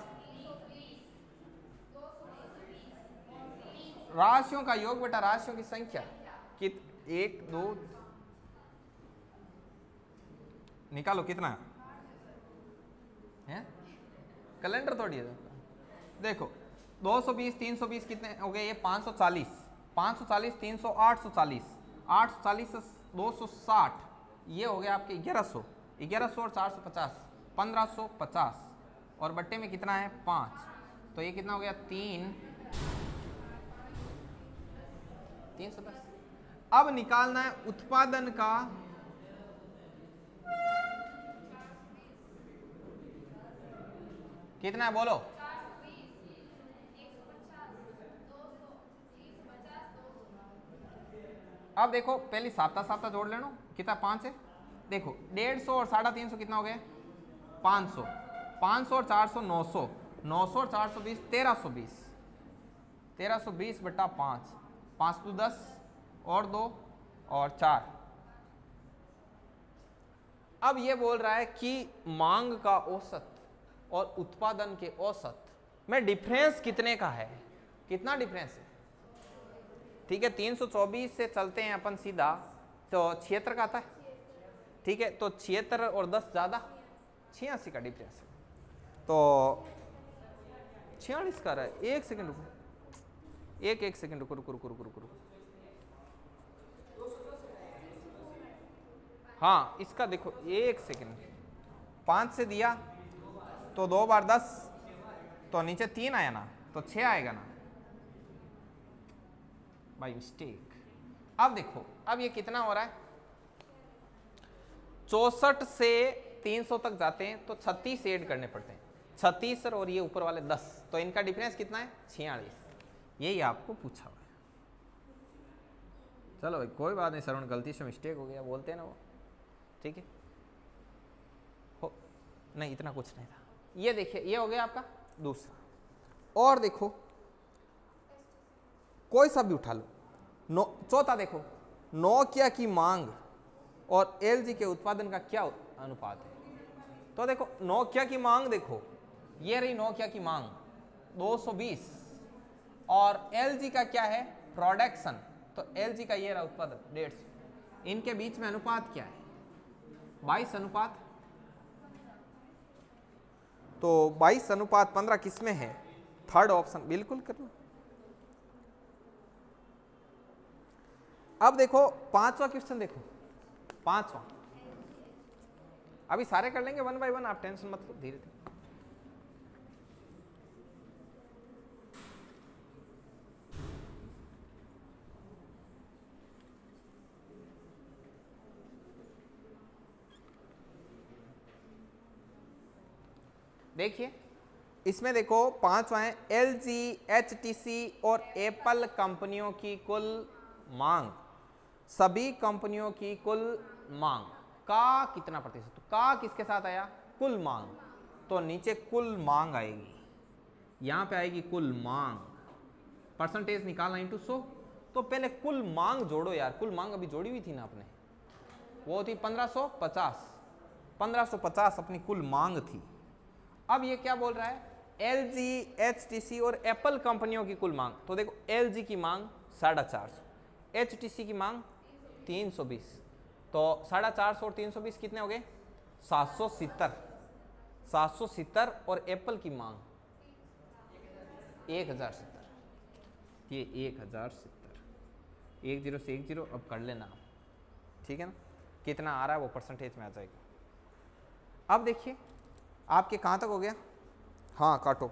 Speaker 1: राशियों का योग बेटा, राशियों की संख्या। 1 2 निकालो कितना है? कैलेंडर थोड़ी है। देखो 220 320 कितने हो गए? ये 540, 300 840, 260, ये हो गया आपके 1100 और 450 1550, और बट्टे में कितना है? 5। तो ये कितना हो गया? 310। अब निकालना है उत्पादन का। कितना है बोलो? अब देखो पहले साता जोड़ लेना। कितना? 5 है। देखो 150 और 350 कितना हो गया? 500, 500 और 400 900, 900 और 420 1320, 1320 बटा 5, 5 तो 10 और 2 और 4। अब ये बोल रहा है कि मांग का औसत और उत्पादन के औसत में डिफरेंस कितने का है, कितना डिफरेंस है। ठीक है, 324 से चलते हैं अपन सीधा तो 76 का आता है। ठीक है, तो 76 और 10 ज़्यादा 86 का डिफरेंस है, तो 46 का रहा है। एक सेकंड रुको, एक सेकंड रुको रुको रुको रुको रुको। हाँ इसका देखो, एक सेकंड, 5 से दिया तो 2 बार 10, तो नीचे 3 आया ना, तो 6 आएगा ना बाई मिस्टेक। अब देखो, अब ये कितना हो रहा है, 64 से 300 तक जाते हैं तो 36 ऐड करने पड़ते हैं, 36 और ये ऊपर वाले 10, तो इनका डिफरेंस कितना है 46। यही आपको पूछा हुआ है। चलो भाई कोई बात नहीं, श्रवण गलती से मिस्टेक हो गया, बोलते हैं ना वो। ठीक है, हो नहीं इतना कुछ नहीं था। ये देखिए, ये हो गया आपका दूसरा। और देखो कोई सा भी उठा लो। चौथा देखो, नोकिया की मांग और एलजी के उत्पादन का क्या अनुपात है। तो देखो नोकिया की मांग देखो, ये रही नोकिया की मांग 220 और एलजी का क्या है प्रोडक्शन, तो एलजी का ये रहा उत्पादन 150। इनके बीच में अनुपात क्या है 22 अनुपात, तो 22 अनुपात 15 किस में है, थर्ड ऑप्शन बिल्कुल करना। अब देखो पांचवा क्वेश्चन देखो, पांचवा अभी सारे कर लेंगे 1 बाय 1, आप टेंशन मत लो, धीरे धीरे। देखिए इसमें देखो पांचवा है, एलजी, एचटीसी और एप्पल कंपनियों की कुल मांग, सभी कंपनियों की कुल मांग का कितना प्रतिशत, तो का किसके साथ आया कुल मांग, तो नीचे कुल मांग आएगी, यहां पे आएगी कुल मांग, परसेंटेज निकालना इंटू 100। तो पहले कुल मांग जोड़ो यार, कुल मांग अभी जोड़ी हुई थी ना आपने, वो थी 1550, 1550 अपनी कुल मांग थी। अब ये क्या बोल रहा है, एलजी, एचटीसी और एप्पल कंपनियों की कुल मांग, तो देखो एलजी की मांग 450, एचटीसी की मांग 320, तो 450 और 320 कितने हो गए 770, 770 और एप्पल की मांग 1070, ये 1070, 10 से 10 अब कर लेना, ठीक है ना, कितना आ रहा है वो परसेंटेज में आ जाएगा। अब देखिए आपके कहां तक हो गया, हाँ काटो।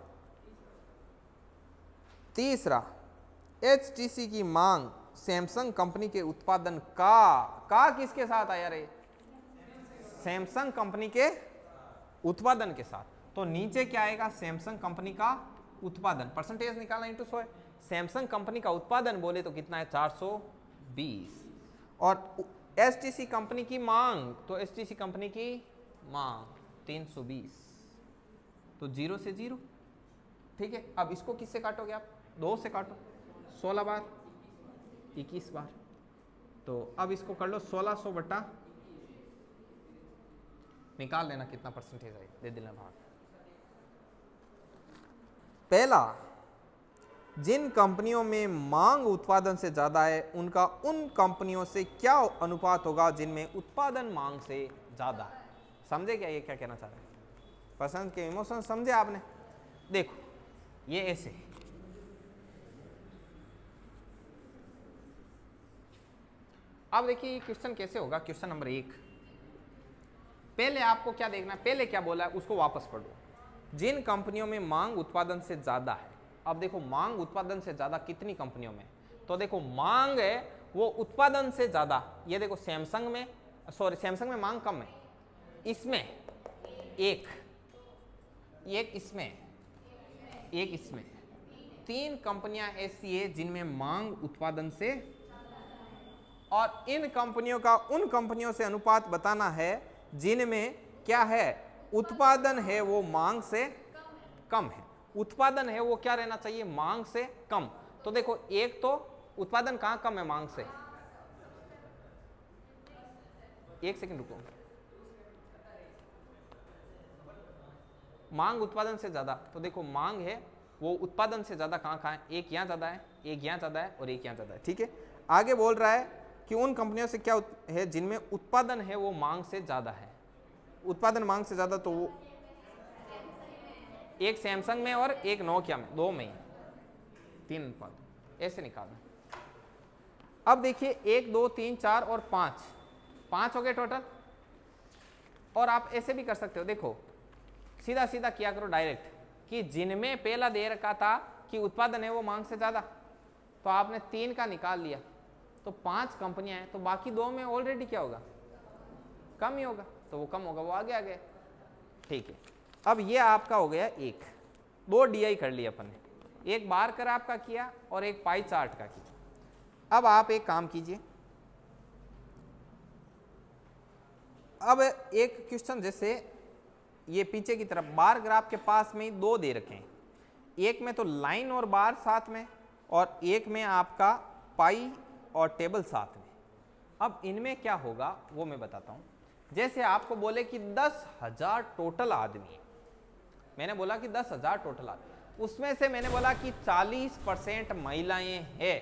Speaker 1: तीसरा, एचटीसी की मांग सैमसंग कंपनी के उत्पादन का किसके साथ आया रे, सैमसंग कंपनी के उत्पादन के साथ, तो नीचे क्या आएगा सैमसंग कंपनी का उत्पादन, परसेंटेज निकालना इंटू 100 है। सैमसंग कंपनी का उत्पादन बोले तो कितना है 420, और एचटीसी कंपनी की मांग, तो एचटीसी कंपनी की मांग 320, तो 0 से 0, ठीक है। अब इसको किससे काटोगे आप, 2 से काटो, 16 बार 21 बार, तो अब इसको कर लो 1600 बटा, निकाल लेना कितना परसेंटेज आएगा, दे देना भाग। पहला, जिन कंपनियों में मांग उत्पादन से ज्यादा है उनका उन कंपनियों से क्या अनुपात होगा जिनमें उत्पादन मांग से ज्यादा है। समझे क्या ये क्या कहना चाह रहे हैं, पसंद के इमोशन समझे आपने। देखो ये ऐसे, अब देखिए ये क्वेश्चन कैसे होगा, क्वेश्चन नंबर 1, पहले आपको क्या देखना है, पहले क्या बोला है उसको वापस पढ़ो, जिन कंपनियों में मांग उत्पादन से ज्यादा है। अब देखो मांग उत्पादन से ज्यादा कितनी कंपनियों में, तो देखो मांग है वो उत्पादन से ज्यादा, ये देखो सैमसंग में, सॉरी सैमसंग में मांग कम है, इसमें एक इसमें, एक इसमें, 3 कंपनियां ऐसी है जिनमें मांग उत्पादन से, और इन कंपनियों का उन कंपनियों से अनुपात बताना है जिनमें क्या है उत्पादन है वो मांग से कम है। उत्पादन है वो क्या रहना चाहिए, मांग से कम। तो देखो एक तो उत्पादन कहां कम है मांग से, एक सेकंड रुको, मांग उत्पादन से ज्यादा, तो देखो मांग है वो उत्पादन से ज्यादा कहां कहां है, एक यहां ज्यादा है, एक यहां ज्यादा है और एक यहां ज्यादा है। ठीक है, आगे बोल रहा है कि उन कंपनियों से क्या है जिनमें उत्पादन है वो मांग से ज्यादा है। उत्पादन मांग से ज्यादा, तो वो एक सैमसंग में और एक नोकिया में, दो में ही 3 उत्पादन, ऐसे निकालना। अब देखिए 1 2 3 4 और 5 हो गए टोटल। और आप ऐसे भी कर सकते हो, देखो सीधा सीधा किया करो डायरेक्ट, कि जिनमें पहला दे रखा था कि उत्पादन है वो मांग से ज्यादा, तो आपने 3 का निकाल लिया, तो 5 कंपनियां हैं, तो बाकी 2 में ऑलरेडी क्या होगा, कम ही होगा, तो वो कम होगा, वो आगे आ गया। ठीक है, अब ये आपका हो गया 1, 2 DI कर लिया अपन ने, एक बार कर आपका किया और एक पाई चार्ट का किया। अब आप एक काम कीजिए, अब एक क्वेश्चन, जैसे ये पीछे की तरफ बार ग्राफ के पास में ही 2 दे रखे हैं, एक में तो लाइन और बार साथ में, और एक में आपका पाई और टेबल साथ में। अब इनमें क्या होगा वो मैं बताता हूं। जैसे आपको बोले कि 10,000 टोटल आदमी है, मैंने बोला कि 10,000 टोटल आदमी, उसमें से मैंने बोला कि 40% महिलाएं हैं,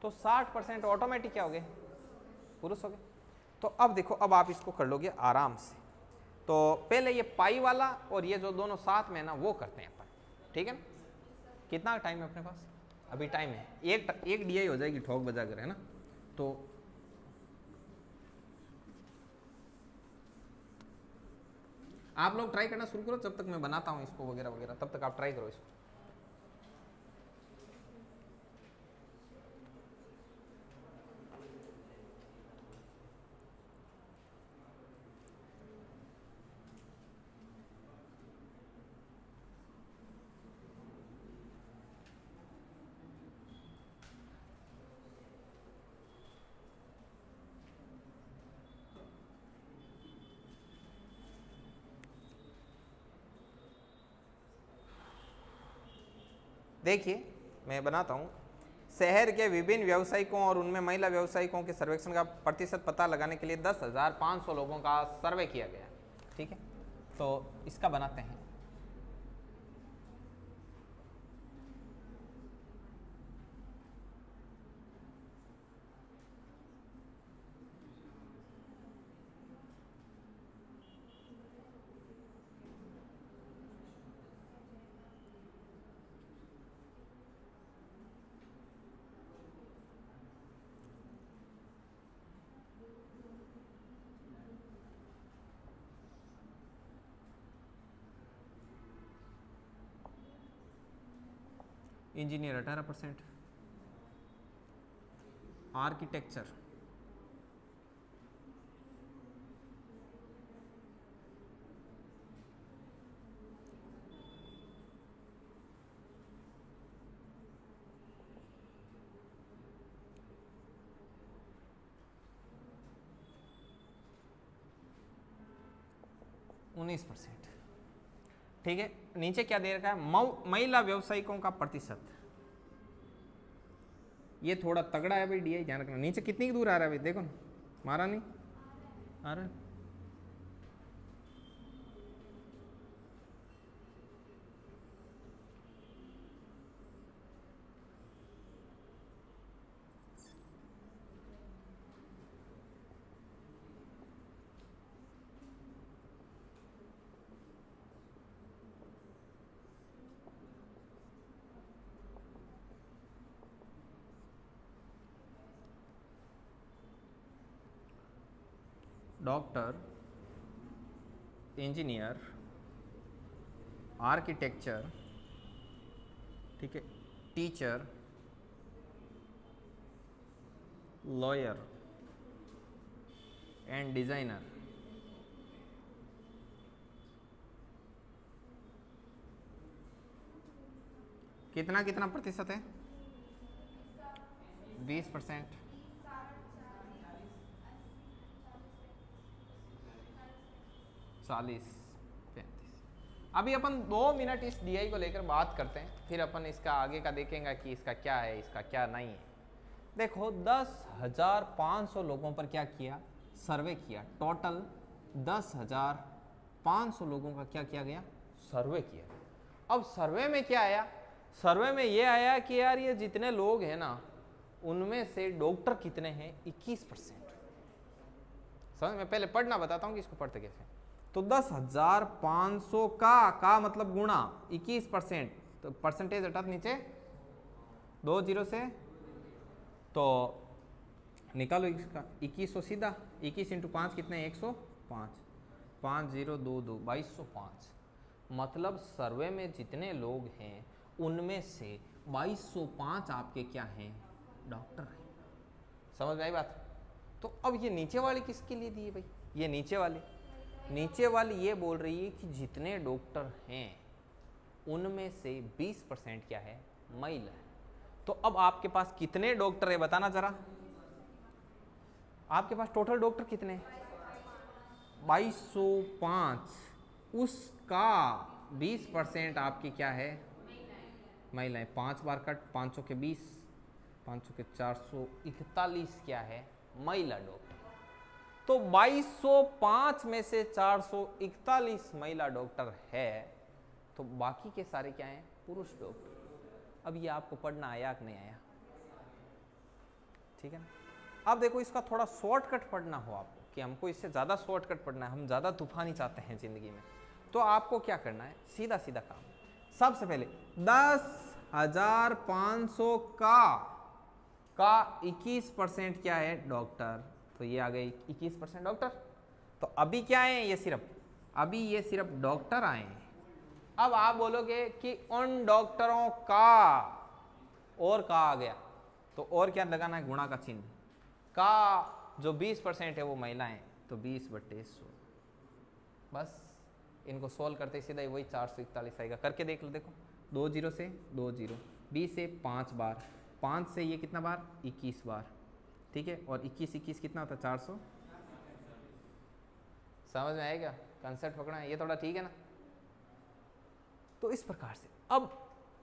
Speaker 1: तो 60% ऑटोमेटिक क्या हो गए, पुरुष हो गए। तो अब देखो, अब आप इसको कर लोगे आराम से। तो पहले ये पाई वाला और ये जो दोनों साथ में ना वो करते हैं अपन, ठीक है ना। कितना टाइम है अपने पास, अभी टाइम है, एक DI हो जाएगी ठोक बजा कर, है ना। तो आप लोग ट्राई करना शुरू करो, जब तक मैं बनाता हूँ इसको वगैरह वगैरह, तब तक आप ट्राई करो इसको। देखिए मैं बनाता हूँ, शहर के विभिन्न व्यावसायिकों और उनमें महिला व्यावसायिकों के सर्वेक्षण का प्रतिशत पता लगाने के लिए 10,500 लोगों का सर्वे किया गया। ठीक है, तो इसका बनाते हैं। Engineer 18%, architecture 19%। ठीक है, नीचे क्या दे रखा है, महिला व्यवसायिकों का प्रतिशत, ये थोड़ा तगड़ा है भाई DI, ध्यान रखना। नीचे कितनी दूर आ रहा है भाई, देखो ना, मारा नहीं आ रहा है। डॉक्टर, इंजीनियर, आर्किटेक्चर, ठीक है, टीचर, लॉयर एंड डिजाइनर, कितना कितना प्रतिशत है, 20%, 40, अभी अपन 2 मिनट इस DI को लेकर बात करते हैं, फिर अपन इसका आगे का देखेंगे कि इसका क्या है, इसका क्या नहीं है। देखो 10,500 लोगों पर क्या किया, सर्वे किया। टोटल 10,500 लोगों का क्या किया गया, सर्वे किया। अब सर्वे में क्या आया, सर्वे में ये आया कि यार ये जितने लोग हैं ना, उनमें से डॉक्टर कितने हैं, 21%। समझ में, पहले पढ़ना बताता हूँ कि इसको पढ़ते कैसे। तो 10,500 का मतलब गुणा 21%, तो परसेंटेज हटा नीचे 2 जीरो से, तो निकालो इसका 2100 सीधा। 21 × 5 कितने, 105। 5 0 2 2 2205। मतलब सर्वे में जितने लोग हैं उनमें से 2205 आपके क्या हैं, डॉक्टर हैं। समझ में आई बात। तो अब ये नीचे वाली किसके लिए दी है भाई, ये नीचे वाली ये बोल रही है कि जितने डॉक्टर हैं उनमें से 20% क्या है, महिला है। तो अब आपके पास कितने डॉक्टर है बताना जरा, आपके पास टोटल डॉक्टर कितने हैं, 2205, उसका 20% आपकी क्या है, महिलाएं। 5 बार कट, 500 के 20, 500 के 441 क्या है, महिला डॉक्टर। तो 2205 में से 441 महिला डॉक्टर है, तो बाकी के सारे क्या हैं, पुरुष डॉक्टर। अब ये आपको पढ़ना आया कि नहीं आया, ठीक है ना। अब देखो इसका थोड़ा शॉर्टकट पढ़ना हो आपको, कि हमको इससे ज़्यादा शॉर्टकट पढ़ना है, हम ज़्यादा तूफानी चाहते हैं ज़िंदगी में, तो आपको क्या करना है, सीधा सीधा काम। सबसे पहले 10,500 का 21% क्या है, डॉक्टर। तो ये आ गए 21% डॉक्टर। तो अभी क्या है, ये सिर्फ डॉक्टर आए हैं। अब आप बोलोगे कि उन डॉक्टरों का, और का आ गया, तो और क्या लगाना है, गुणा का चिन्ह। का जो 20% है वो महिलाएं, तो 20/100। बस इनको सोल्व करते ही सीधा वही 441 आएगा। करके देख लो, देखो 2 0 से 2 0, 20 से 5 बार, 5 से ये कितना बार, 21 बार, ठीक है। और 21 कितना होता है, 400। समझ में आएगा, कंसेप्ट पकड़ा है ये थोड़ा, ठीक है ना। तो इस प्रकार से अब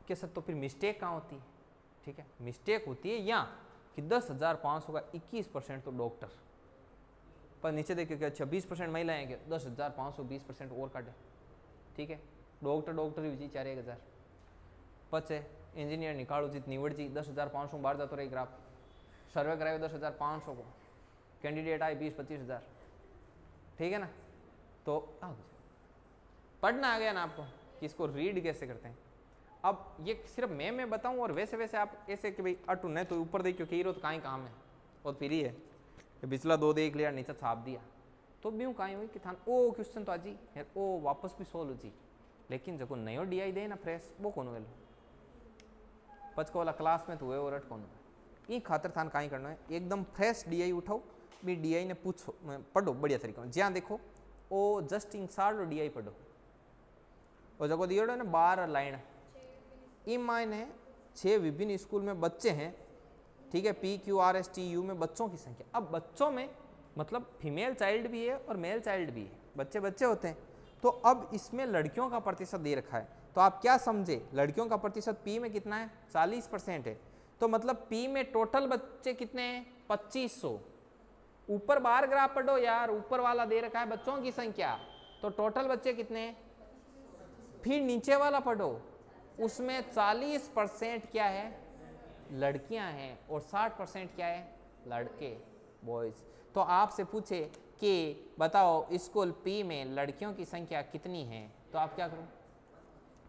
Speaker 1: के साथ, तो फिर मिस्टेक कहाँ होती है, ठीक है, मिस्टेक होती है यहाँ कि 10,500 का 21% तो डॉक्टर, पर नीचे देखिए कि अच्छा 20% महिलाएं हैं, 10,500 20% और काटे, ठीक है। डॉक्टर ही 4,000 पचे इंजीनियर निकालो जीत निवड़जी 10,500 बाहर जाते रहे ग्राफ। सर्वे कराए 10,500 को, कैंडिडेट आए 20-25,000, ठीक है ना। तो पढ़ना आ गया ना आपको कि इसको रीड कैसे करते हैं। अब ये सिर्फ मैं बताऊं, और वैसे आप ऐसे कि भाई अटू नहीं तो ऊपर देखियो कि हीरो तो कहीं काम है, और फिर ही है पिछला 2 देख लिया, नीचे छाप दिया, तो भी कहीं हुई कि थान ओ क्वेश्चन तो आज ही ओ वापस भी सोल्व जी। लेकिन जब नयो DI दे ना फ्रेश, वो कौन वेलो पचको वाला क्लास में तो हुए और कौन ये खातर थान कहीं करना है, एकदम फ्रेश DI उठाओ, भी DI ने पूछो, पढ़ो बढ़िया तरीके में। ज्यादा देखो ओ जस्ट इंसार DI पढ़ो, और जगह दियो ना 12 लाइन, मायने 6 विभिन्न स्कूल में बच्चे हैं, ठीक है। PQRSTU में बच्चों की संख्या। अब बच्चों में मतलब फीमेल चाइल्ड भी है और मेल चाइल्ड भी है, बच्चे होते हैं। तो अब इसमें लड़कियों का प्रतिशत दे रखा है, तो आप क्या समझे, लड़कियों का प्रतिशत P में कितना है, 40% है। तो मतलब P में टोटल बच्चे कितने हैं, 2500। ऊपर बार ग्राफ पढ़ो यार, ऊपर वाला दे रखा है बच्चों की संख्या, तो टोटल बच्चे कितने हैं। फिर नीचे वाला पढ़ो, उसमें 40% क्या है, लड़कियां हैं, और 60% क्या है, लड़के, बॉयज। तो आपसे पूछे कि बताओ स्कूल P में लड़कियों की संख्या कितनी है, तो आप क्या करो,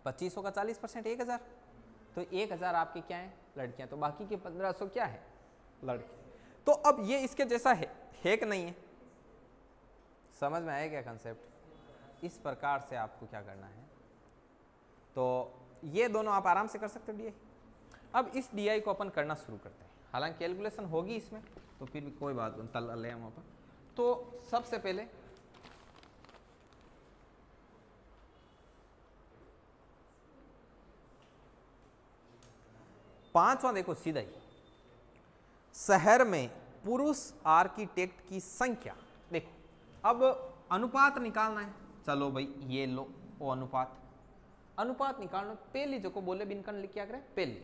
Speaker 1: 2500 का 40% 1000, तो 1000 आपके क्या है, लड़कियां, तो बाकी के 1500 क्या है, लड़के। तो अब ये इसके जैसा है कि नहीं है, समझ में आया क्या कंसेप्ट। इस प्रकार से आपको क्या करना है, तो ये दोनों आप आराम से कर सकते हो DI। अब इस DI को अपन करना शुरू करते हैं, हालांकि कैलकुलेशन होगी इसमें, तो फिर भी कोई बात नहीं, ले वहाँ पर। तो सबसे पहले पांचवा देखो सीधा ही, शहर में पुरुष आर्किटेक्ट की संख्या। देखो अब अनुपात निकालना है, चलो भाई ये लो वो अनुपात, अनुपात निकालना। पहली जो को बोले बिनकन लिख क्या करें पहले।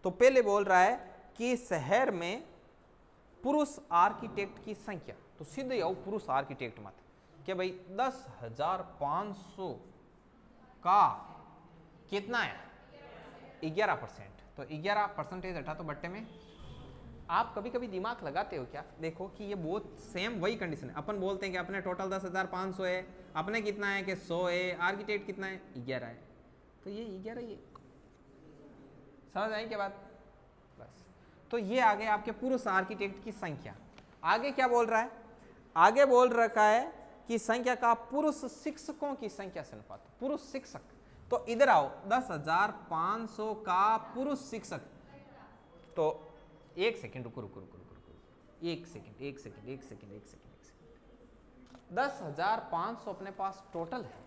Speaker 1: तो पहले बोल रहा है कि शहर में पुरुष आर्किटेक्ट की संख्या, तो सीधे आओ पुरुष आर्किटेक्ट मत कि भाई 10,500 का कितना है 11%, तो 11% हटा तो बट्टे में। आप कभी कभी दिमाग लगाते हो क्या? देखो कि ये बहुत सेम वही कंडीशन है। अपन बोलते हैं कि अपने टोटल 10,500 है, अपने कितना है कि 100 है, आर्किटेक्ट कितना है 11 है, तो ये 11 ये समझ आई क्या बात? बस तो ये आ गए आपके पुरुष आर्किटेक्ट की संख्या। आगे क्या बोल रहा है? आगे बोल रखा है कि संख्या का पुरुष शिक्षकों की संख्या से अनुपात। पुरुष शिक्षक, तो इधर आओ 10,500 का पुरुष शिक्षक, तो एक सेकेंड रुको रुको रुको रुको रुको, एक सेकेंड 10,500 अपने पास टोटल है,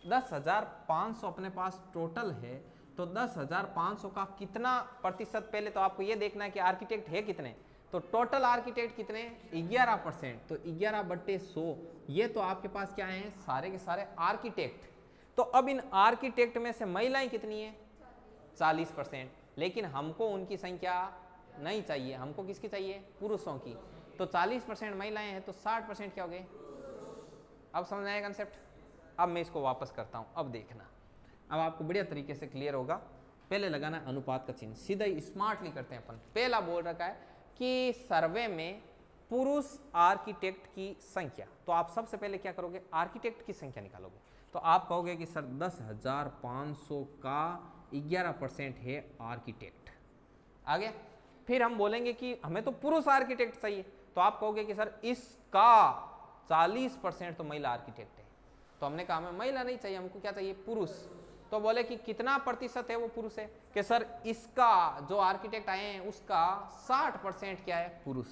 Speaker 1: 10,500 अपने पास टोटल है, तो 10,500 का कितना प्रतिशत? पहले तो आपको ये देखना है कि आर्किटेक्ट है कितने, तो टोटल आर्किटेक्ट कितने 11%, तो 11/100 ये तो आपके पास क्या है सारे के सारे आर्किटेक्ट। तो अब इन आर्किटेक्ट में से महिलाएं कितनी है 40%, लेकिन हमको उनकी संख्या नहीं चाहिए, हमको किसकी चाहिए पुरुषों की। तो 40% महिलाएं हैं तो 60% क्या हो गए? अब समझ आया कंसेप्ट? अब मैं इसको वापस करता हूं, अब देखना, अब आपको बढ़िया तरीके से क्लियर होगा। पहले लगाना अनुपात का चिन्ह, सीधा ही स्मार्टली करते हैं अपन। पहला बोल रखा है कि सर्वे में पुरुष आर्किटेक्ट की संख्या, तो आप सबसे पहले क्या करोगे आर्किटेक्ट की संख्या निकालोगे। तो आप कहोगे कि सर 10,500 का 11% है आर्किटेक्ट। आगे फिर हम बोलेंगे कि हमें तो पुरुष आर्किटेक्ट चाहिए, तो आप कहोगे कि सर इसका 40% तो महिला आर्किटेक्ट है। तो हमने कहा हमें महिला नहीं चाहिए, हमको क्या चाहिए पुरुष। तो बोले कि कितना प्रतिशत है वो पुरुष है? कि सर इसका जो आर्किटेक्ट आए हैं उसका 60% क्या है पुरुष।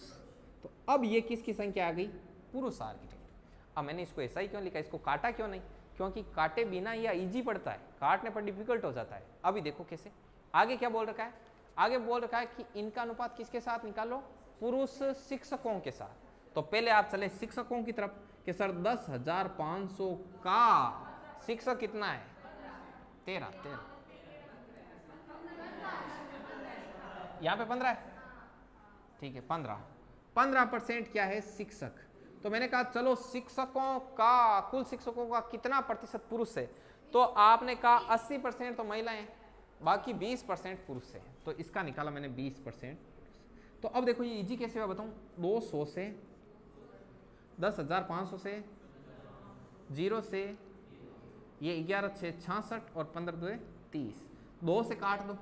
Speaker 1: तो अब ये किसकी संख्या आ गई? पुरुष आर्किटेक्ट। अब मैंने इसको ऐसा ही क्यों लिखा, इसको काटा क्यों नहीं? क्योंकि काटे बिना यह इजी पड़ता है, काटने पर डिफिकल्ट हो जाता है। अभी देखो कैसे। आगे क्या बोल रखा है? आगे बोल रखा है कि इनका अनुपात किसके साथ निकालो? पुरुष शिक्षकों के साथ। तो पहले आप चले शिक्षकों की तरफ कि सर 10,500 का शिक्षक कितना है 13 यहाँ पे 15 है, ठीक है 15% क्या है शिक्षक। तो मैंने कहा चलो शिक्षकों का कुल शिक्षकों का कितना प्रतिशत पुरुष है? तो आपने कहा 80% तो महिलाएं, बाकी 20% पुरुष है। तो इसका निकाला मैंने 20%। तो अब देखो ये इजी कैसे मैं बताऊं, 200 से 10,500 से 0 से ये 11 6 66 और 15 2 30, 2 से काट दो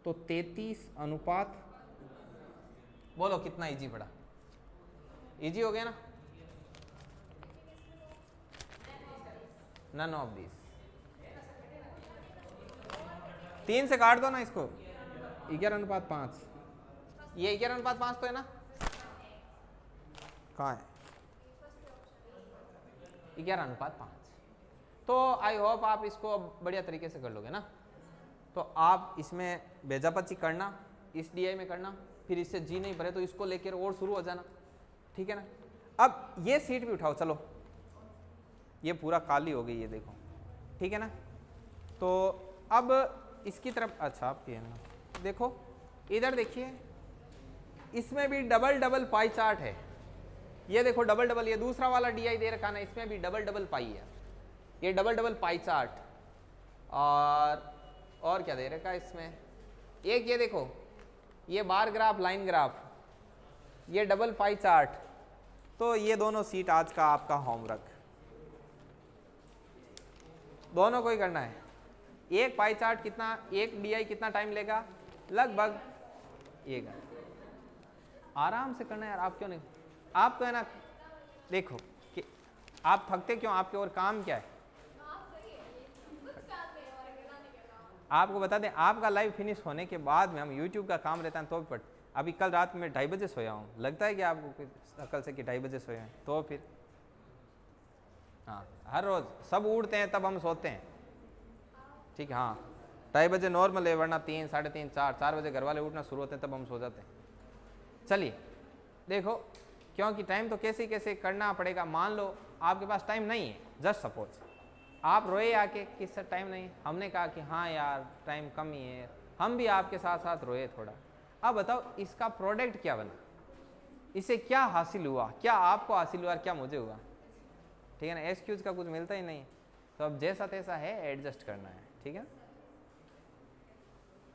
Speaker 1: तो 33 अनुपात। बोलो कितना इजी पड़ा? इजी हो गया ना? None of this. 3 से काट दो ना इसको, 11:5। ये 11:5 तो है ना? कहाँ है? 11:5। तो आई होप आप इसको बढ़िया तरीके से कर लोगे ना। तो आप इसमें बेजापची करना, इस DI में करना, फिर इससे जी नहीं भरे तो इसको लेकर और शुरू हो जाना, ठीक है ना। अब ये सीट भी उठाओ, चलो ये पूरा काली हो गई ये देखो, ठीक है ना। तो अब इसकी तरफ, अच्छा आप ये ना देखो, इधर देखिए इसमें भी डबल डबल पाई चार्ट है। ये देखो डबल डबल, ये दूसरा वाला DI दे रखा ना, इसमें भी डबल डबल पाई है, ये डबल डबल पाई चार्ट। और क्या दे रखा है इसमें, एक ये देखो ये बार ग्राफ लाइन ग्राफ, ये डबल पाई चार्ट। तो ये दोनों सीट आज का आपका होमवर्क, दोनों को ही करना है। एक पाई चार्ट कितना, एक DI कितना टाइम लेगा? लगभग 1 घंटा। आराम से करना है यार, आप क्यों नहीं? आप तो है ना, देखो कि आप थकते क्यों, आपके और काम क्या है? आपको बता दें, आपका लाइव फिनिश होने के बाद में हम YouTube का काम रहता है तो भी अभी कल रात में 2:30 बजे सोया हूँ। लगता है कि आपको अकल से कि 2:30 बजे सोए हैं? तो फिर हाँ, हर रोज़ सब उठते हैं तब हम सोते हैं, ठीक है। हाँ 2:30 बजे नॉर्मल है, वरना 3, 3:30, 4 बजे घर वाले उठना शुरू होते हैं तब हम सो जाते हैं। चलिए देखो, क्योंकि टाइम तो कैसे कैसे करना पड़ेगा। मान लो आपके पास टाइम नहीं है, जस्ट सपोज आप रोए आके कि सर टाइम नहीं, हमने कहा कि हाँ यार टाइम कम ही है, हम भी आपके साथ साथ रोए थोड़ा। अब बताओ इसका प्रोडक्ट क्या बना, इसे क्या हासिल हुआ, क्या आपको हासिल हुआ, क्या मुझे हुआ? ठीक है ना, एक्सक्यूज का कुछ मिलता ही नहीं। तो अब जैसा तैसा है, एडजस्ट करना है, ठीक है।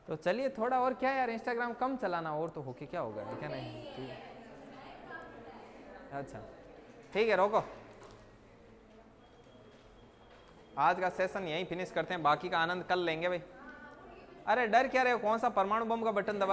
Speaker 1: तो चलिए थोड़ा और क्या यार, इंस्टाग्राम कम चलाना और तो होके क्या होगा, क्या नहीं? ठीक है, अच्छा ठीक है, रोको। आज का सेशन यहीं फिनिश करते हैं, बाकी का आनंद कल लेंगे भाई। अरे डर क्या रहे हो, कौन सा परमाणु बम का बटन दबा